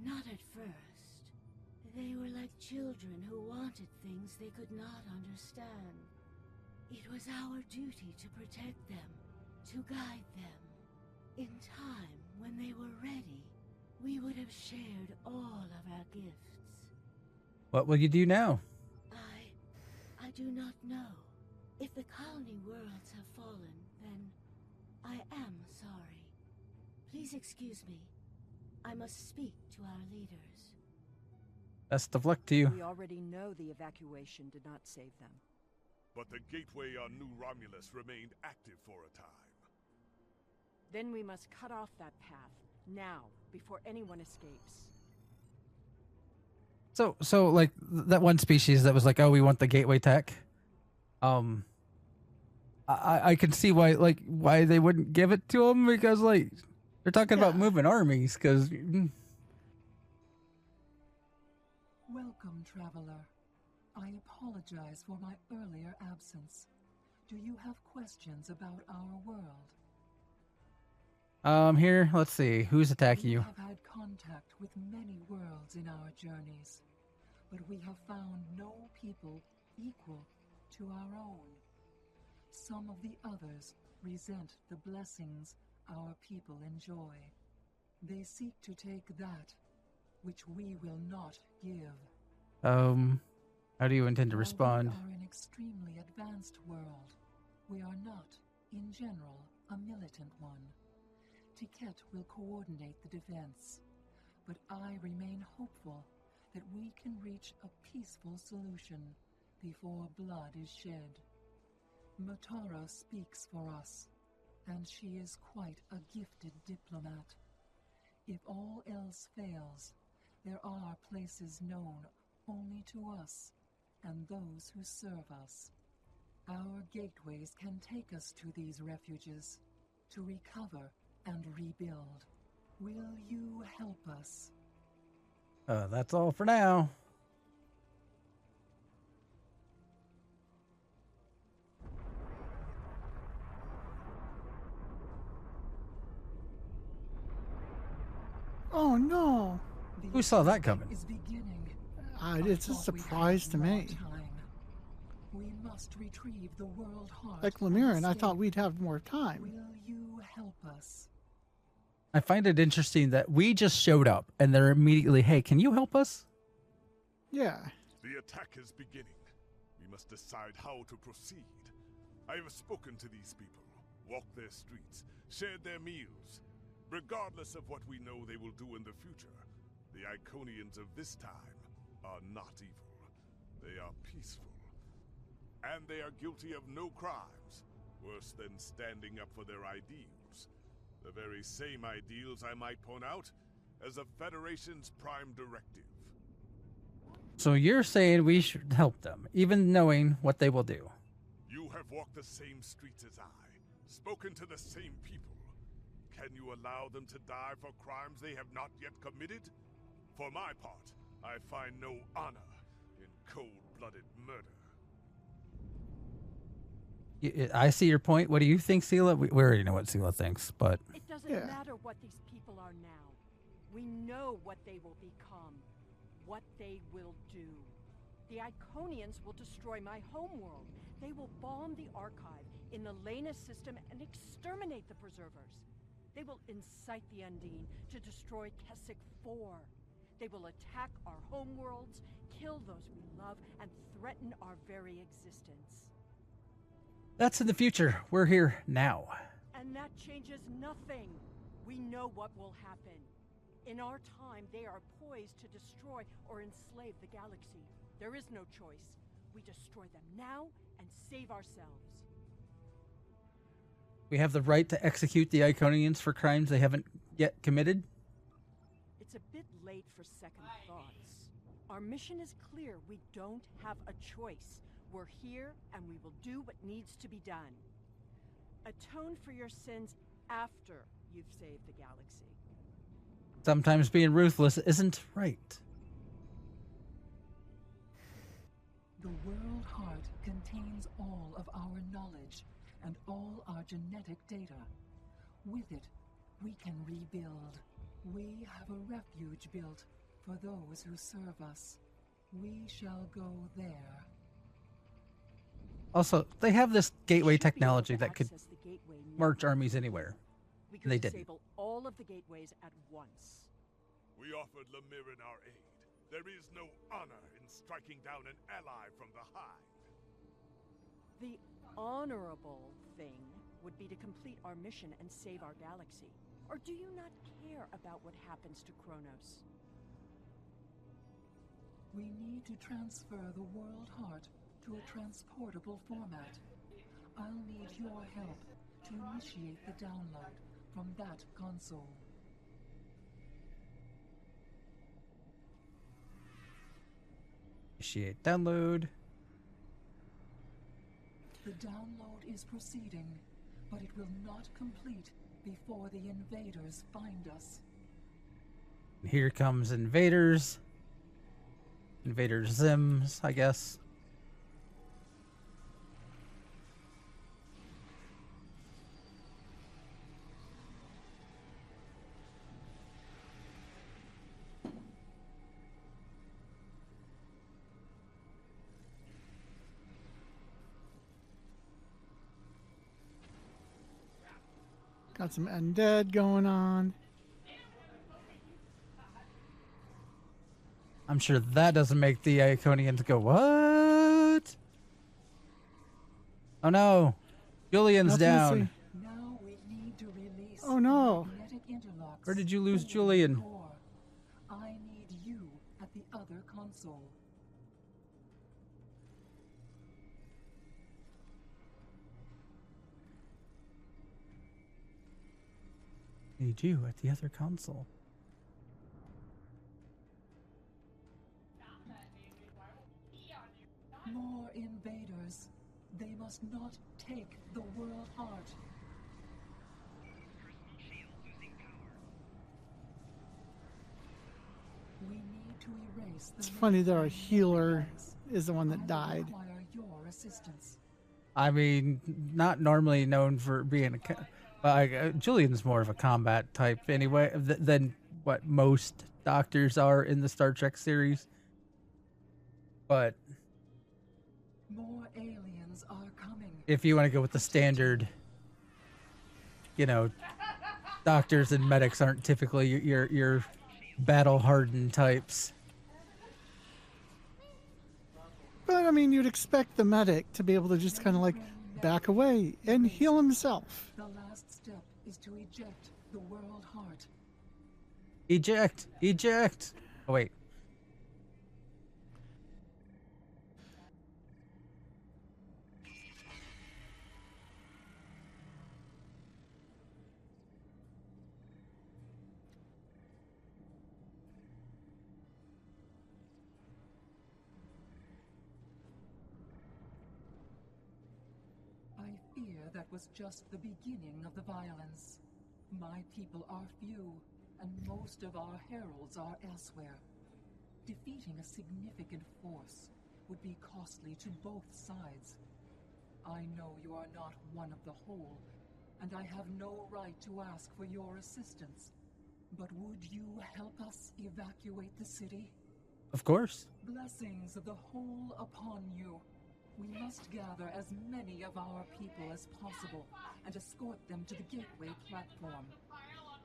S18: Not at first. They were like children who wanted things they could not understand. It was our duty to protect them, to guide them. In time, when they were ready, we would have shared all of our gifts.
S3: What will you do now?
S18: I do not know. If the colony worlds have fallen, then I am sorry. Please excuse me. I must speak to our leaders.
S3: Best of luck to you.
S12: We already know the evacuation did not save them.
S7: but the gateway on New Romulus remained active for a time.
S12: Then we must cut off that path, now, before anyone escapes.
S3: So like that one species that was like, oh, we want the gateway tech. I can see why they wouldn't give it to them, because like they're talking about moving armies. Because
S16: Welcome, traveler. I apologize for my earlier absence. Do you have questions about our world?
S3: here, let's see, who's attacking you?
S16: We have had contact with many worlds in our journeys, but we have found no people equal to our own. Some of the others resent the blessings our people enjoy. They seek to take that which we will not give.
S3: How do you intend to respond?
S16: We are an extremely advanced world. We are not, in general, a militant one. Tiket will coordinate the defense, but I remain hopeful that we can reach a peaceful solution before blood is shed. Matara speaks for us, and she is quite a gifted diplomat. If all else fails, there are places known only to us and those who serve us. Our gateways can take us to these refuges to recover and rebuild. Will you help us?
S3: That's all for now.
S2: Oh no!
S3: Who saw that coming?
S2: It's a surprise to me.
S16: We must retrieve the world heart.
S2: Like Lemirin, I thought we'd have more time.
S16: Will you help us?
S3: I find it interesting that we just showed up and they're immediately, hey, can you help us?
S2: Yeah.
S7: The attack is beginning. We must decide how to proceed. I have spoken to these people, walked their streets, shared their meals. Regardless of what we know they will do in the future, the Iconians of this time are not evil. They are peaceful. And they are guilty of no crimes, worse than standing up for their ideals. The very same ideals, I might point out, as the Federation's prime directive.
S3: So you're saying we should help them, even knowing what they will do.
S7: You have walked the same streets as I, spoken to the same people. Can you allow them to die for crimes they have not yet committed? For my part, I find no honor in cold-blooded murder.
S3: I see your point. What do you think, Sela? We already know what Sela thinks, but...
S12: It doesn't matter what these people are now. We know what they will become, what they will do. The Iconians will destroy my homeworld. They will bomb the archive in the Lena system and exterminate the preservers. They will incite the Undine to destroy Keswick 4. They will attack our homeworlds, kill those we love, and threaten our very existence.
S3: That's in the future. We're here now.
S12: And that changes nothing. We know what will happen. In our time, they are poised to destroy or enslave the galaxy. There is no choice. We destroy them now and save ourselves.
S3: We have the right to execute the Iconians for crimes they haven't yet committed?
S12: It's a bit late for second thoughts. Our mission is clear. We don't have a choice. We're here, and we will do what needs to be done. Atone for your sins after you've saved the galaxy.
S3: Sometimes being ruthless isn't right.
S16: The World Heart contains all of our knowledge and all our genetic data. With it, we can rebuild. We have a refuge built for those who serve us. We shall go there.
S3: Also, they have this gateway technology that could march armies anywhere.
S12: We
S3: And
S12: could
S3: they didn't.
S12: disable all of the gateways at once.
S7: We offered Lemirin our aid. There is no honor in striking down an ally from the Hive.
S12: The honorable thing would be to complete our mission and save our galaxy. Or do you not care about what happens to Kronos?
S16: We need to transfer the World Heart to a transportable format. I'll need your help to initiate the download from that console.
S3: Initiate download.
S16: The download is proceeding, but it will not complete before the invaders find us.
S3: Here comes invaders. Invader Zims, I guess.
S2: Got some undead going on.
S3: I'm sure that doesn't make the Iconians go, what? Oh no. Julian's down.
S16: Now we need to release
S2: Oh no.
S16: magnetic interlocks.
S3: Where did you lose
S16: over the
S3: Julian?
S16: core. I need you at the other console.
S3: Need you at the other console.
S16: More invaders. They must not take the world heart. We need to erase the
S2: It's funny that our healer is the one that died.
S16: require your assistance.
S3: I mean, not normally known for being a... Julian's more of a combat type anyway than what most doctors are in the Star Trek series. But
S16: More aliens are coming.
S3: if you want to go with the standard, you know, doctors and medics aren't typically your battle-hardened types.
S2: But I mean, you'd expect the medic to be able to just kind of like back away and heal himself.
S16: The last step is to eject the world heart.
S3: Eject! Eject! Oh, wait.
S16: I fear that was just the beginning of the violence. My people are few, and most of our heralds are elsewhere. Defeating a significant force would be costly to both sides. I know you are not one of the whole, and I have no right to ask for your assistance. But would you help us evacuate the city?
S3: Of course.
S16: Blessings of the whole upon you. We must gather as many of our people as possible and escort them to the gateway platform.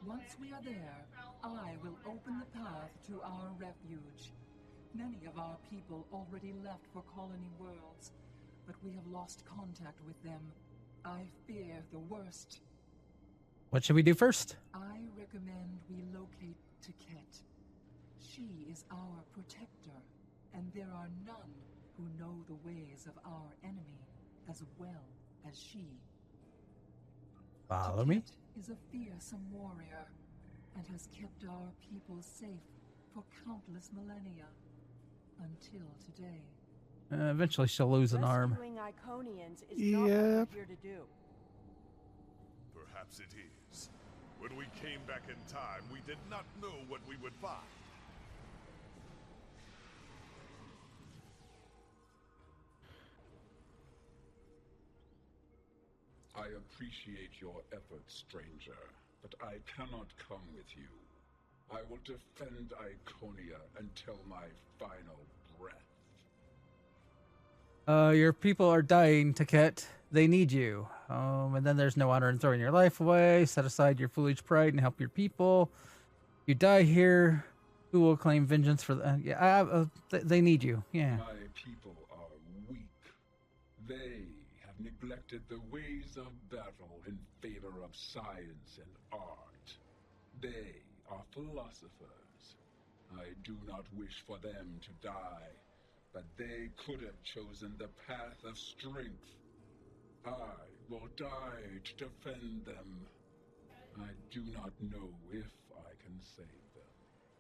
S16: Once we are there, I will open the path to our refuge. Many of our people already left for Colony Worlds, but we have lost contact with them. I fear the worst.
S3: What should we do first?
S16: I recommend we locate Tet. She is our protector, and there are none who know the ways of our enemy as well as she.
S3: Follow me.
S16: Tet is a fearsome warrior and has kept our people safe for countless millennia until today.
S3: Eventually she'll lose an arm.
S12: Rescuing Iconians is not what we're here to do.
S7: Perhaps it is. When we came back in time, we did not know what we would find.
S20: I appreciate your efforts, stranger, but I cannot come with you. I will defend Iconia until my final breath.
S3: Your people are dying, Taket. They need you. And then there's no honor in throwing your life away. Set aside your foolish pride and help your people. You die here. Who will claim vengeance for the... they need you. Yeah.
S20: My people are weak. They have neglected the ways of battle in favor of science and art. They are philosophers. I do not wish for them to die. but they could have chosen the path of strength. I will die to defend them. I do not know if I can save them.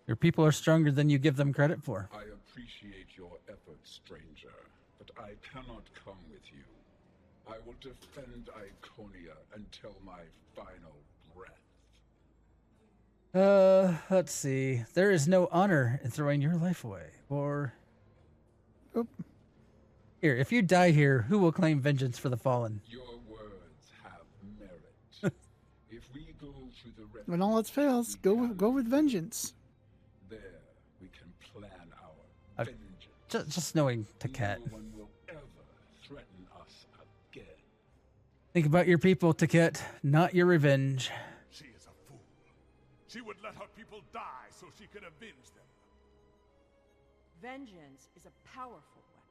S3: Your people are stronger than you give them credit for.
S20: I appreciate your efforts, stranger, but I cannot come with you. I will defend Iconia until my final breath.
S3: Let's see. There is no honor in throwing your life away. Or...
S2: Oop.
S3: Here, if you die here, who will claim vengeance for the fallen?
S20: Your words have merit. If we go through the rest,
S2: When all else fails, go with vengeance.
S20: there we can plan our vengeance.
S3: Just knowing Taket.
S20: No one will ever threaten us again.
S3: Think about your people, Taket, not your revenge.
S7: She is a fool. She would let her people die so she could avenge them.
S12: Vengeance is a powerful weapon.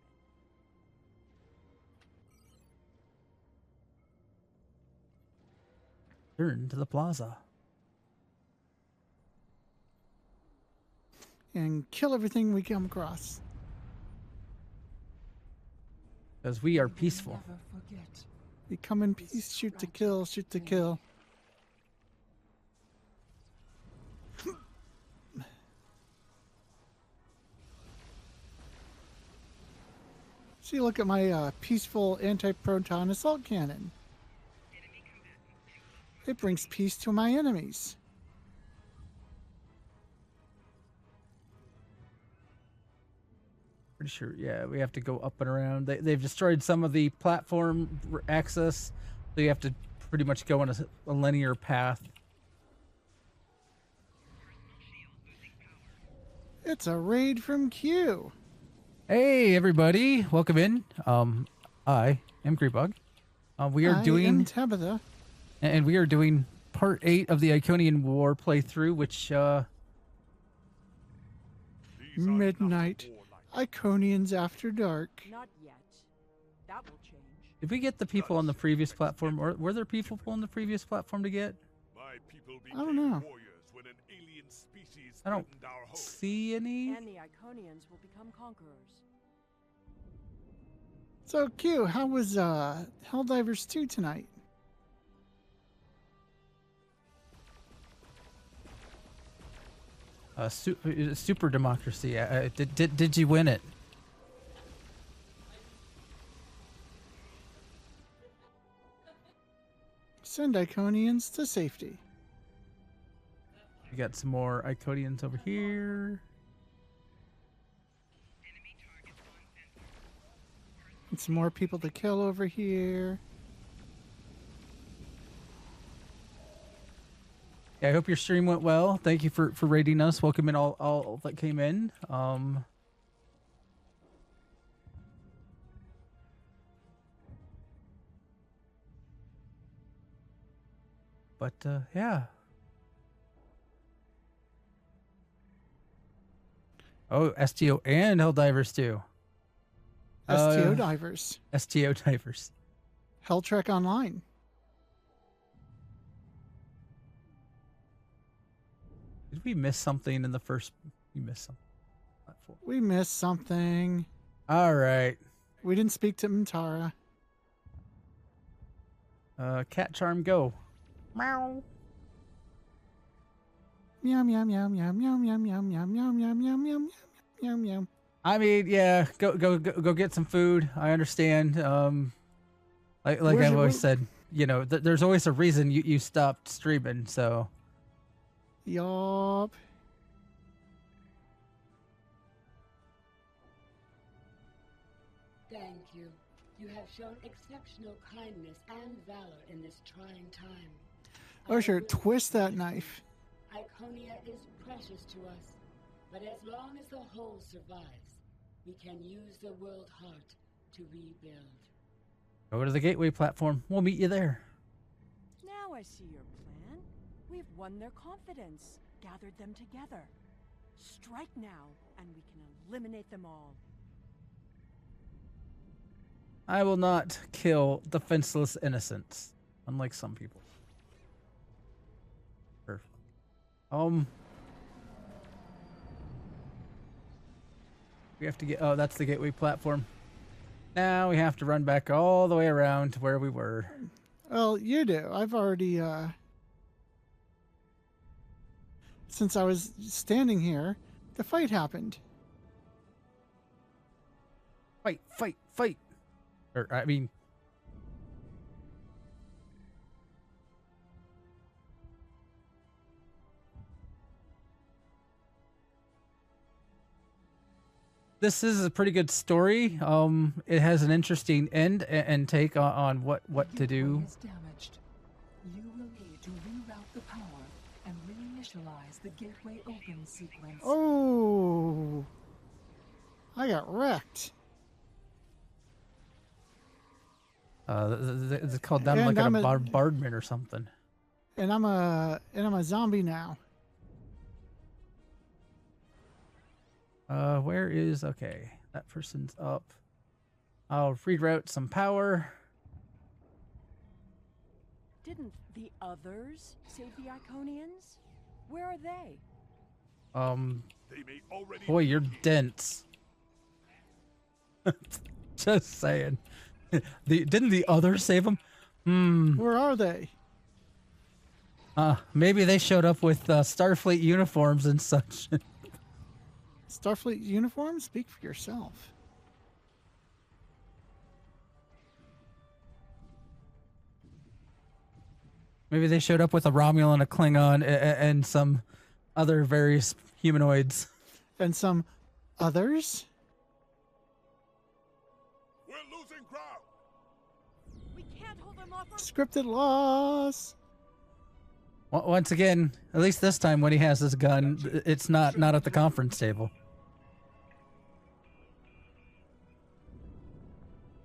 S3: Turn to the plaza.
S2: And kill everything we come across.
S3: Because we are peaceful.
S16: Never forget.
S2: We come in peace, shoot to kill, shoot to kill. See, look at my peaceful anti-proton assault cannon. It brings peace to my enemies.
S3: Pretty sure, yeah, we have to go up and around. They've destroyed some of the platform access, so you have to pretty much go on a linear path.
S2: It's a raid from Q.
S3: Hey, everybody, welcome in. I am Grebog. We are doing
S2: Tabbytha.
S3: And we are doing part 8 of the Iconian War playthrough, which,
S2: Midnight. Iconians After Dark.
S12: Not yet. That will change.
S3: did we get the people on the previous platform, or were there people on the previous platform to get?
S7: My people
S2: I don't know.
S7: warriors when an alien species
S3: I don't
S7: threatened our home.
S3: see any.
S12: And the Iconians will become conquerors.
S2: So, Q, how was Helldivers 2 tonight?
S3: Super democracy. Did you win it?
S2: Send Iconians to safety.
S3: We got some more Iconians over here.
S2: And some more people to kill over here.
S3: Yeah, I hope your stream went well. Thank you for rating us. Welcome in all that came in. Yeah. Oh, STO and Helldivers too.
S2: STO Divers.
S3: STO Divers.
S2: Hell Trek Online.
S3: Did we miss something in the first? We missed something.
S2: We missed something.
S3: All right.
S2: We didn't speak to Mtara.
S3: Cat charm, go. Meow.
S2: Meow meow meow meow meow meow meow meow meow meow meow meow meow meow.
S3: I mean, yeah, go get some food. I understand. Like I've always said, you know, there's always a reason you stopped streaming. So.
S2: Yup.
S15: Thank you. You have shown exceptional kindness and valor in this trying time.
S2: Oh, sure. Twist that knife.
S15: Iconia is precious to us, but as long as the whole survives, we can use the world heart to rebuild.
S3: Go to the gateway platform. We'll meet you there.
S12: Now I see your plan. We've won their confidence, gathered them together. Strike now, and we can eliminate them all.
S3: I will not kill defenseless innocents, unlike some people. We have to get... Oh, that's the gateway platform. Now we have to run back all the way around to where we were.
S2: Well, you do. I've already, since I was standing here, the fight happened.
S3: Fight, fight, fight. Or, I mean... This is a pretty good story. It has an interesting end and take on what to do.
S16: Is damaged. You will need to reroute the power and reinitialize the gateway open sequence.
S2: Oh, I got wrecked.
S3: It's called down like a bombardment or something.
S2: And I'm a zombie now.
S3: Where is... Okay, that person's up. I'll reroute some power.
S12: Didn't the others save the Iconians? Where are they?
S3: Boy, you're dense. Just saying. Didn't the others save them?
S2: Where are they?
S3: Maybe they showed up with Starfleet uniforms and such.
S2: Starfleet uniform? Speak for yourself.
S3: Maybe they showed up with a Romulan, a Klingon, and some other various humanoids.
S2: And some others?
S7: We're losing ground.
S12: We can't hold them off.
S2: Scripted loss.
S3: Once again, at least this time when he has his gun, it's not at the conference table.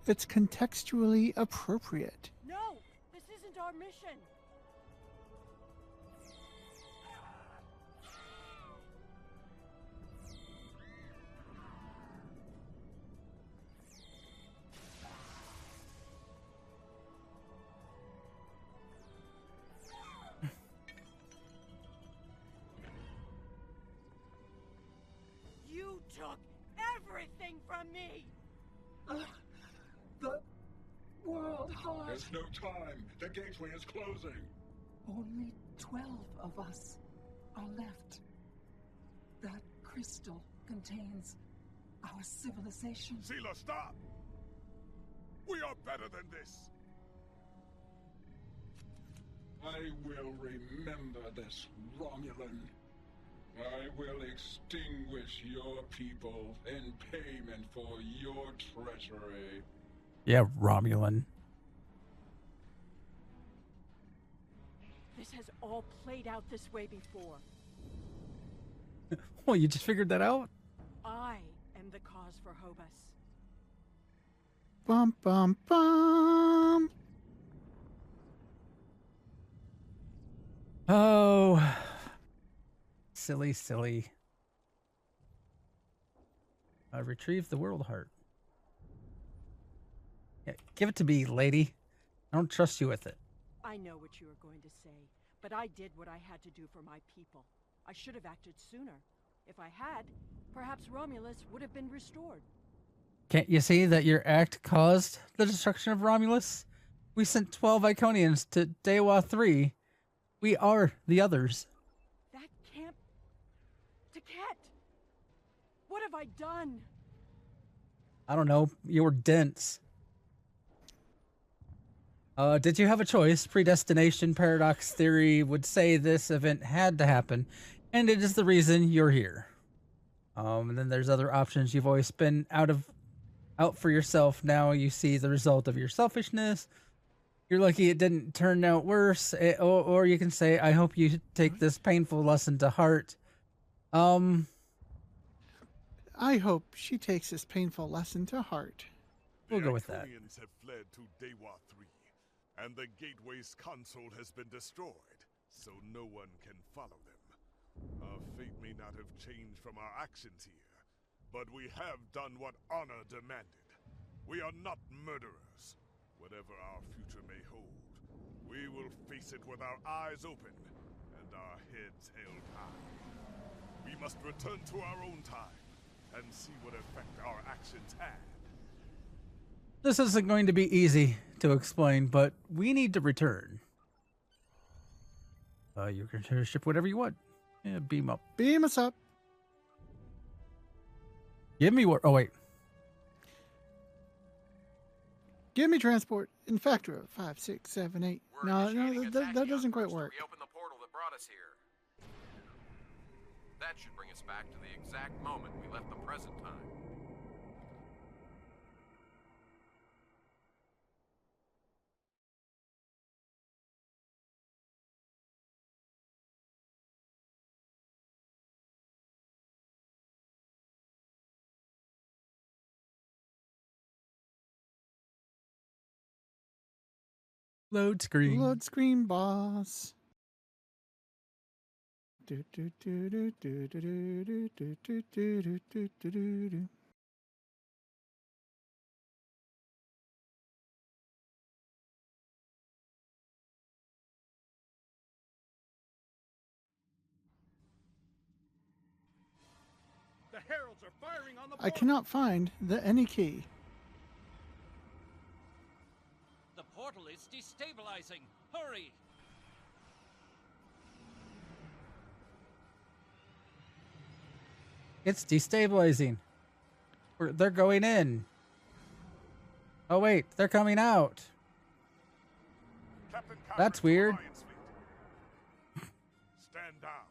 S2: It's contextually appropriate.
S12: No, this isn't our mission. You took everything from me.
S16: The world heart.
S20: There's no time. The gateway is closing.
S16: Only 12 of us are left. That crystal contains our civilization.
S7: Seela, stop! We are better than this.
S20: I will remember this, Romulan. I will extinguish your people in payment for your treachery.
S3: Yeah, Romulan.
S12: This has all played out this way before.
S3: Well, you just figured that out?
S12: I am the cause for Hobus.
S2: Bum, bum, bum.
S3: Oh. Silly, silly. Retrieve the world heart. Yeah, give it to me, lady. I don't trust you with it.
S12: I know what you are going to say, but I did what I had to do for my people. I should have acted sooner. If I had, perhaps Romulus would have been restored.
S3: Can't you see that your act caused the destruction of Romulus? We sent 12 Iconians to Dewa 3. We are the others.
S12: That can't... Taket! What have I done?
S3: I don't know. You were dense. Did you have a choice? Predestination paradox theory would say this event had to happen, and it is the reason you're here. And then there's other options. You've always been out for yourself. Now you see the result of your selfishness. You're lucky it didn't turn out worse. Or you can say, I hope you take this painful lesson to heart.
S2: I hope she takes this painful lesson to heart.
S3: We'll go with that.
S7: The Iconians have fled to Dewa 3, and the gateway's console has been destroyed, so no one can follow them. Our fate may not have changed from our actions here, but we have done what honor demanded. We are not murderers. Whatever our future may hold, we will face it with our eyes open and our heads held high. We must return to our own time, and see what effect our actions had.
S3: This isn't going to be easy to explain, but we need to return. You can return to ship whatever you want. Yeah, beam up.
S2: Beam us up.
S3: Give me what? Oh, wait.
S2: Give me transport in factor of 5, 6, 7, 8. No, that doesn't quite work.
S13: Reopen the portal that brought us here. That should bring us back to the exact moment we left the present time.
S3: Load screen.
S2: Load screen, boss. Do, do, do, do, do, do, do, do, do, do, do, do, do, do.
S6: The heralds are firing on the
S2: I cannot find the any key.
S19: The portal is destabilizing. Hurry!
S3: It's destabilizing. They're going in. Oh, wait. They're coming out. That's weird.
S7: Stand down.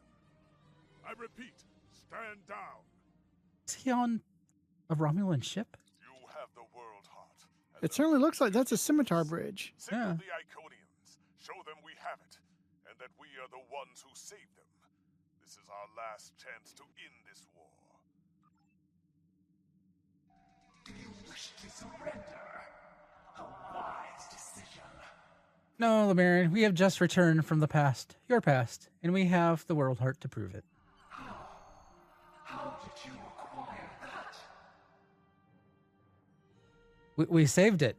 S7: I repeat, stand down.
S3: Is he on a Romulan ship?
S7: You have the world heart.
S2: It certainly looks like that's a scimitar bridge.
S7: Signal the Iconians. Show them we have it, and that we are the ones who saved them. This is our last chance to end this war.
S11: Do you wish to surrender? A wise decision.
S3: No, Lamarin, we have just returned from the past, your past, and we have the world heart to prove it.
S11: How did you acquire that?
S3: We saved it.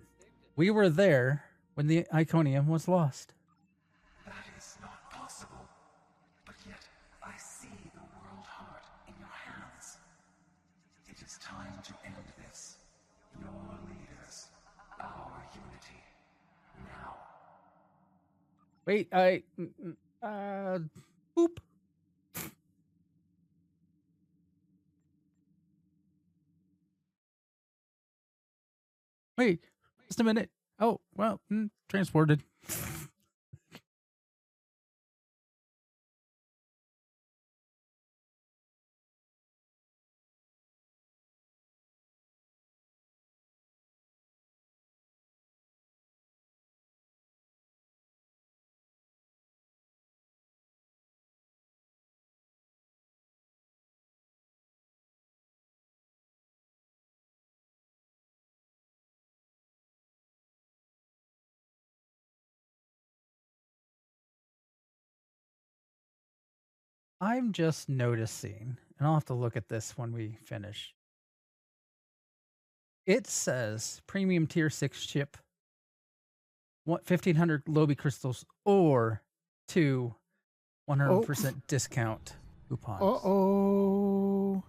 S3: We were there when the Iconian was lost.
S11: That is not possible. But yet, I see the world heart in your hands. It is time to end this. Your leaders, our unity. Now.
S3: Wait, boop. Wait, just a minute. Oh, well, transported. I'm just noticing, and I'll have to look at this when we finish. It says premium tier 6 ship, 1,500 Lobi crystals, or 2 100% discount coupons.
S2: Uh-oh.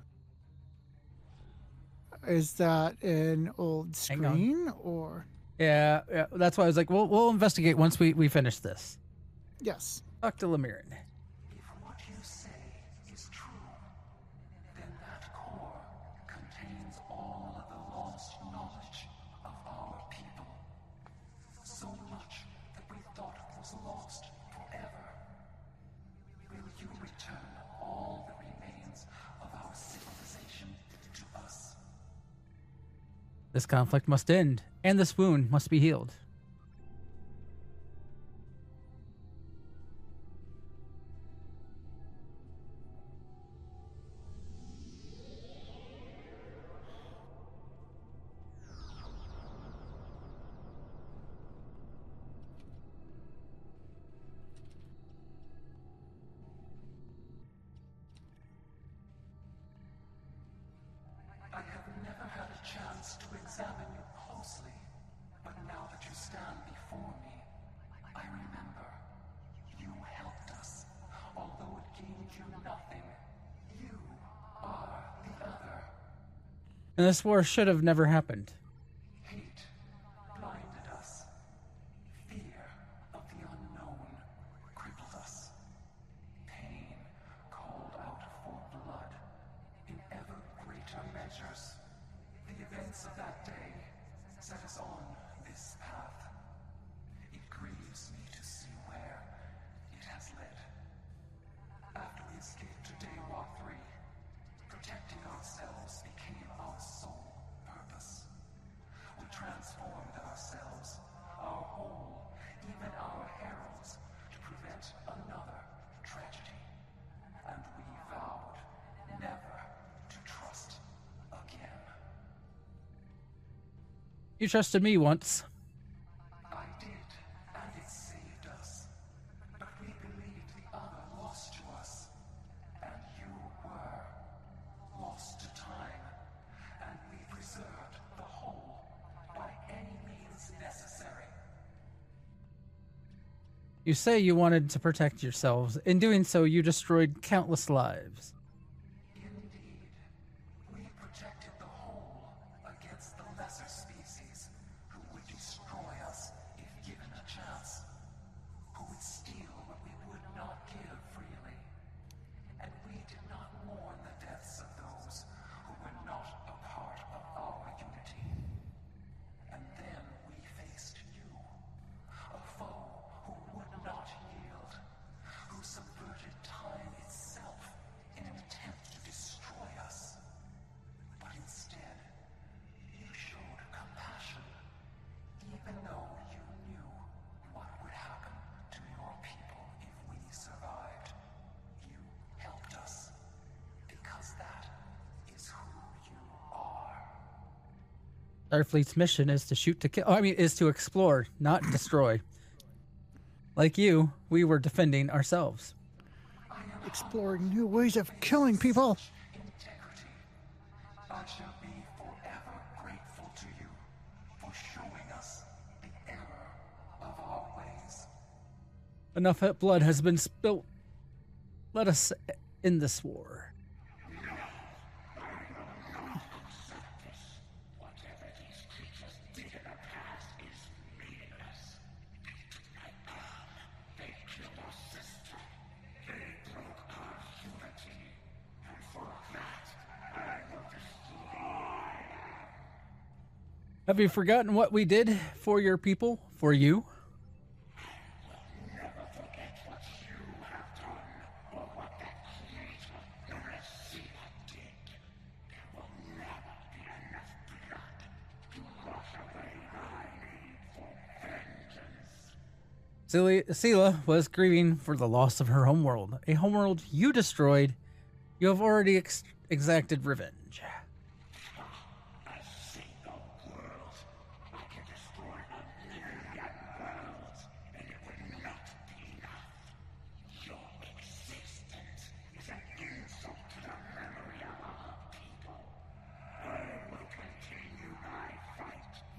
S2: Is that an old screen or?
S3: Yeah, that's why I was like, we'll investigate once we finish this.
S2: Yes.
S3: Talk to Lamirin.
S11: If what you say is true, then that core contains all of the lost knowledge of our people. So much that we thought was lost forever. Will you return all the remains of our civilization to us?
S3: This conflict must end, and this wound must be healed.
S11: I have never had a chance to examine you closely, but now that you
S3: And this war should have never happened.
S11: Hate blinded us. Fear of the unknown crippled us. Pain called out for blood in ever greater measures. The events of that day set us on this path. It grieves me to see where it has led. After we escaped to Daywalk 3, protecting ourselves became our sole purpose. We transformed ourselves, our whole, even our heralds, to prevent another tragedy. And we vowed never to trust again.
S3: You trusted me once.
S11: I did, and it saved us. But we believed the other lost to us. And you were lost to time. And we preserved the whole by any means necessary.
S3: You say you wanted to protect yourselves. In doing so, you destroyed countless lives.
S11: Indeed, we protected the whole against the lesser species who would destroy us if given a chance, who would steal what we would not give freely. And we did not mourn the deaths of those who were not a part of our unity. And then we faced you, a foe who would not yield, who subverted time itself in an attempt to destroy us. But instead, you showed compassion, even though you knew what would happen to your people if we survived. You helped us, because that is who you are.
S3: Starfleet's mission is to shoot to kill. Is to explore, not destroy. Like you, we were defending ourselves.
S2: Exploring new ways of killing people.
S11: Integrity. I shall be forever grateful to you for showing us the error of our ways.
S3: Enough blood has been spilt. Let us end this war. Have you forgotten what we did for your people, for you? Sela was grieving for the loss of her homeworld, a homeworld you destroyed. You have already exacted revenge.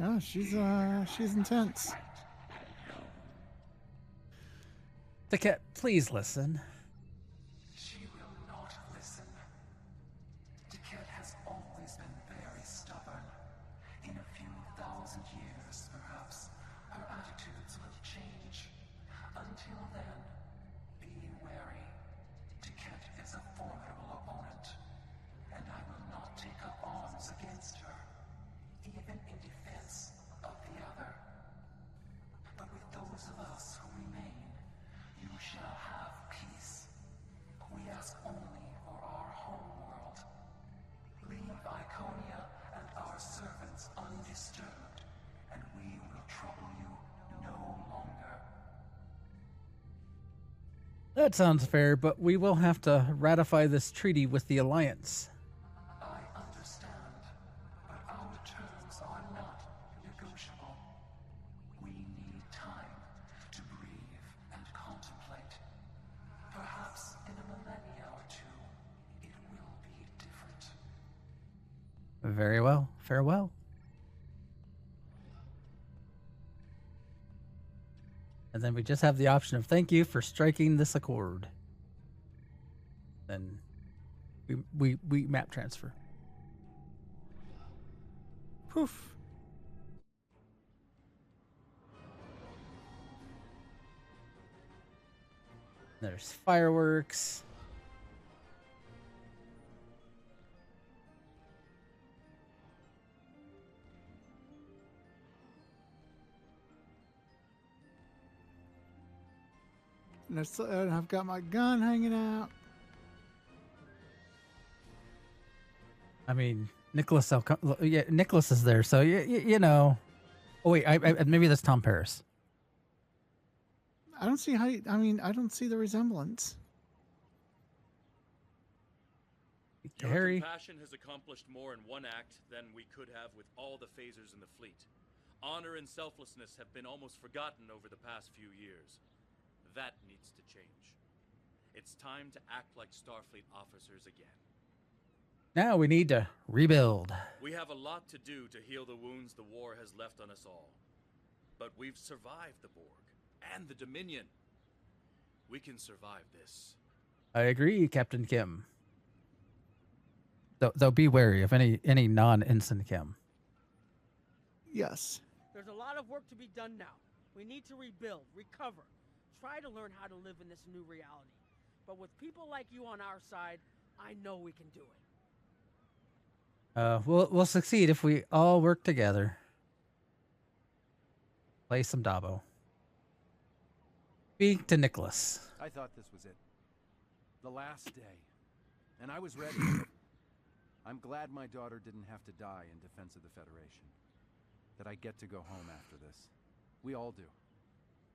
S2: Oh, she's intense.
S3: The cat, please listen.
S11: She will not listen. Tiket has always been very stubborn. In a few thousand years, perhaps, her attitudes will change. Until then, be wary. Tiket is a formidable opponent, and I will not take up arms against her, even in defense of the other. But with those of us who remain, you shall have peace. We ask only for our home world. Leave Iconia and our servants undisturbed, and we will trouble you no longer.
S3: That sounds fair, but we will have to ratify this treaty with the Alliance.
S11: I understand, but our terms are not negotiable. We need time to breathe and contemplate. Perhaps in a millennia or two, it will be different.
S3: Very well. Farewell. And then we just have the option of thank you for striking this accord. Then we map transfer.
S2: Poof.
S3: There's fireworks.
S2: And I've got my gun hanging out.
S3: I mean, Nicholas is there, so you know. Oh wait, I maybe that's Tom Paris.
S2: I don't see how. I don't see the resemblance.
S3: Harry.
S21: Your compassion has accomplished more in one act than we could have with all the phasers in the fleet. Honor and selflessness have been almost forgotten over the past few years. That needs to change. It's time to act like Starfleet officers again.
S3: Now we need to rebuild.
S21: We have a lot to do to heal the wounds the war has left on us all. But we've survived the Borg and the Dominion. We can survive this.
S3: I agree, Captain Kim. Though be wary of any non-ensign Kim.
S2: Yes.
S22: There's a lot of work to be done now. We need to rebuild, recover, try to learn how to live in this new reality. But with people like you on our side, I know we can do it.
S3: We'll succeed if we all work together. Play some Dabo. Speak to Nicholas.
S23: I thought this was it. The last day. And I was ready. I'm glad my daughter didn't have to die in defense of the Federation. That I get to go home after this. We all do.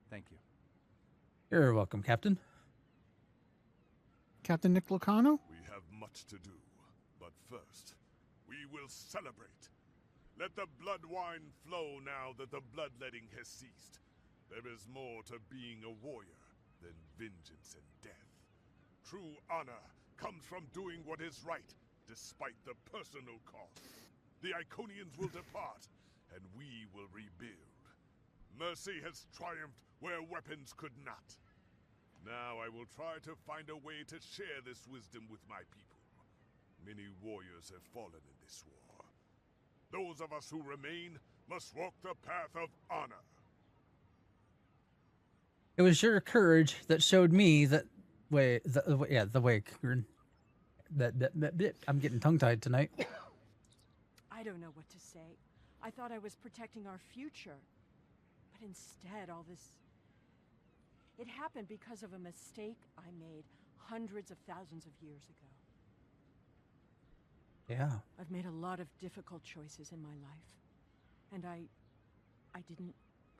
S23: Thank you.
S3: You're welcome, Captain.
S2: Captain Nick Locano?
S7: We have much to do, but first, we will celebrate. Let the blood wine flow now that the bloodletting has ceased. There is more to being a warrior than vengeance and death. True honor comes from doing what is right, despite the personal cost. The Iconians will depart, and we will rebuild. Mercy has triumphed where weapons could not. Now I will try to find a way to share this wisdom with my people. Many warriors have fallen in this war. Those of us who remain must walk the path of honor.
S3: It was your courage that showed me that way. The way. That I'm getting tongue-tied tonight.
S12: I don't know what to say. I thought I was protecting our future. But instead, all this... It happened because of a mistake I made hundreds of thousands of years ago.
S3: Yeah.
S12: I've made a lot of difficult choices in my life. And I didn't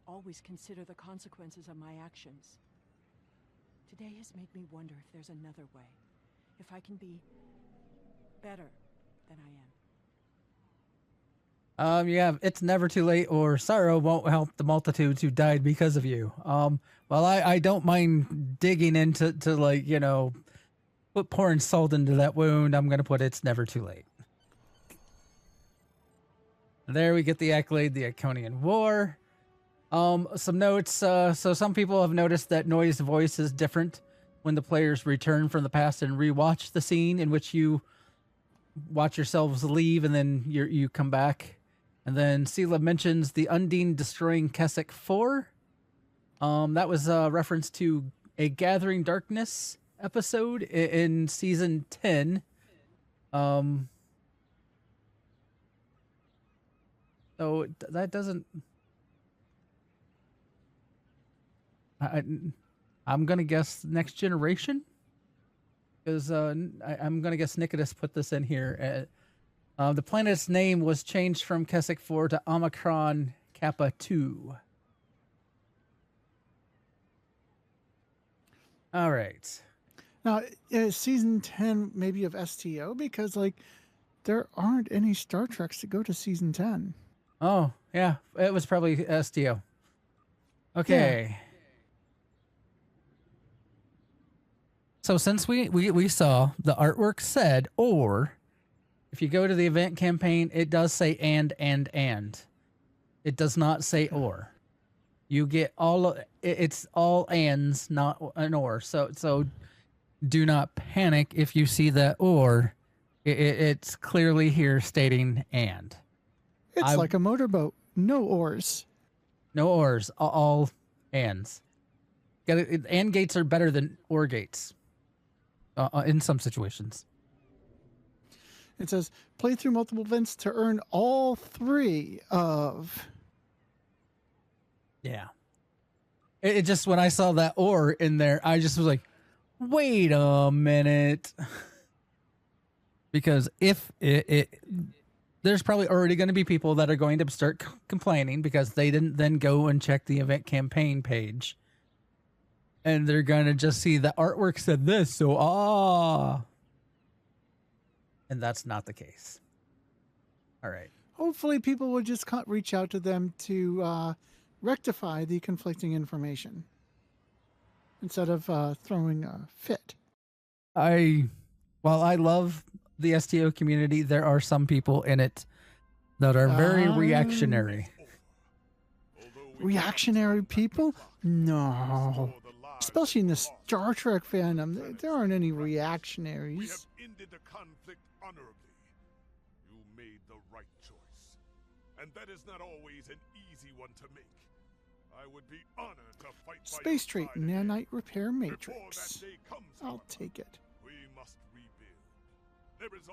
S12: always consider the consequences of my actions. Today has made me wonder if there's another way. If I can be better than I am.
S3: Yeah, it's never too late, or sorrow won't help the multitudes who died because of you. Well, I don't mind digging into like, you know, pouring salt into that wound. I'm gonna put it's never too late. There we get the accolade, the Iconian War. Some notes. So some people have noticed that Noy's voice is different when the players return from the past and rewatch the scene in which you watch yourselves leave and then you come back. And then Sela mentions the Undine destroying Keswick 4. That was a reference to a Gathering Darkness episode in season 10. So that doesn't... I'm going to guess Next Generation? Because I'm going to guess Nikitas put this in here. The planet's name was changed from Keswick 4 to Omicron Kappa 2. All right.
S2: Now, is season 10 maybe of STO? Because, like, there aren't any Star Treks to go to season 10.
S3: Oh, yeah. It was probably STO. Okay. Yeah. So since we saw the artwork said, or if you go to the event campaign, it does say and. It does not say or. You get it's all ands, not an or. So do not panic if you see that or. It's clearly here stating and.
S2: It's like a motorboat. No oars.
S3: No oars. All hands. And gates are better than oar gates. In some situations.
S2: It says, play through multiple events to earn all 3 of...
S3: Yeah. It just, when I saw that oar in there, I just was like, wait a minute. Because if there's probably already going to be people that are going to start complaining because they didn't then go and check the event campaign page. And they're going to just see the artwork said this, so and that's not the case. All right.
S2: Hopefully people will just reach out to them to rectify the conflicting information instead of throwing a fit.
S3: While I love the STO community, there are some people in it that are very reactionary.
S2: Reactionary people? No. Especially in the Star Trek fandom, there aren't any reactionaries.
S7: We have ended the conflict honorably. You made the right choice. And that is not always an easy one to make. I would be honored to fight
S2: Space Trait Nanite Repair Matrix.
S7: Before that day comes,
S2: I'll take it.
S7: We must rebuild. There is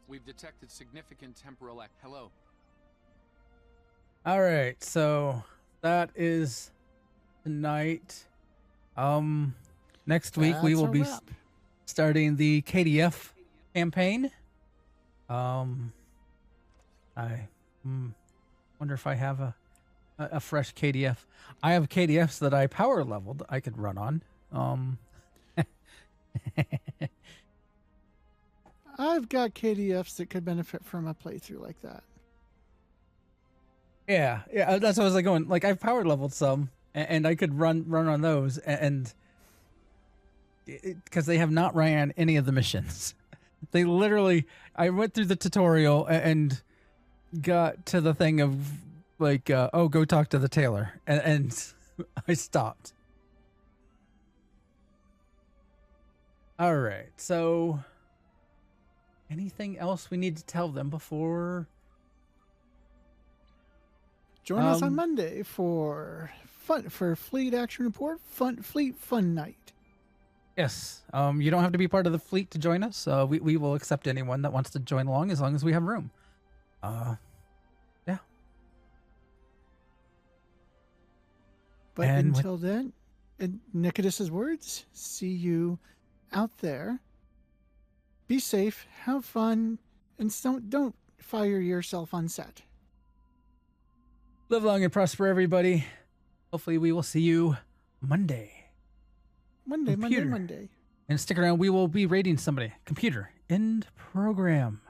S1: We've detected significant temporal Hello.
S3: All right, so that is tonight. Next week we will be starting the KDF campaign. I wonder if I have a fresh KDF. I have KDFs that I power leveled I could run on.
S2: I've got KDFs that could benefit from a playthrough like that.
S3: Yeah, that's what I was like going. Like I've power leveled some, and I could run on those, and because they have not ran any of the missions. They literally, I went through the tutorial and got to the thing of like, oh, go talk to the tailor, and I stopped. All right, so anything else we need to tell them before?
S2: Join us on Monday for Fleet Action Report, Fleet Fun Night.
S3: Yes. You don't have to be part of the fleet to join us. We will accept anyone that wants to join along as long as we have room. Yeah.
S2: But until then, in Nicodus's words, see you out there. Be safe, have fun, and don't fire yourself on set.
S3: Live long and prosper, everybody. Hopefully we will see you Monday.
S2: Monday.
S3: And stick around. We will be raiding somebody. Computer. End program.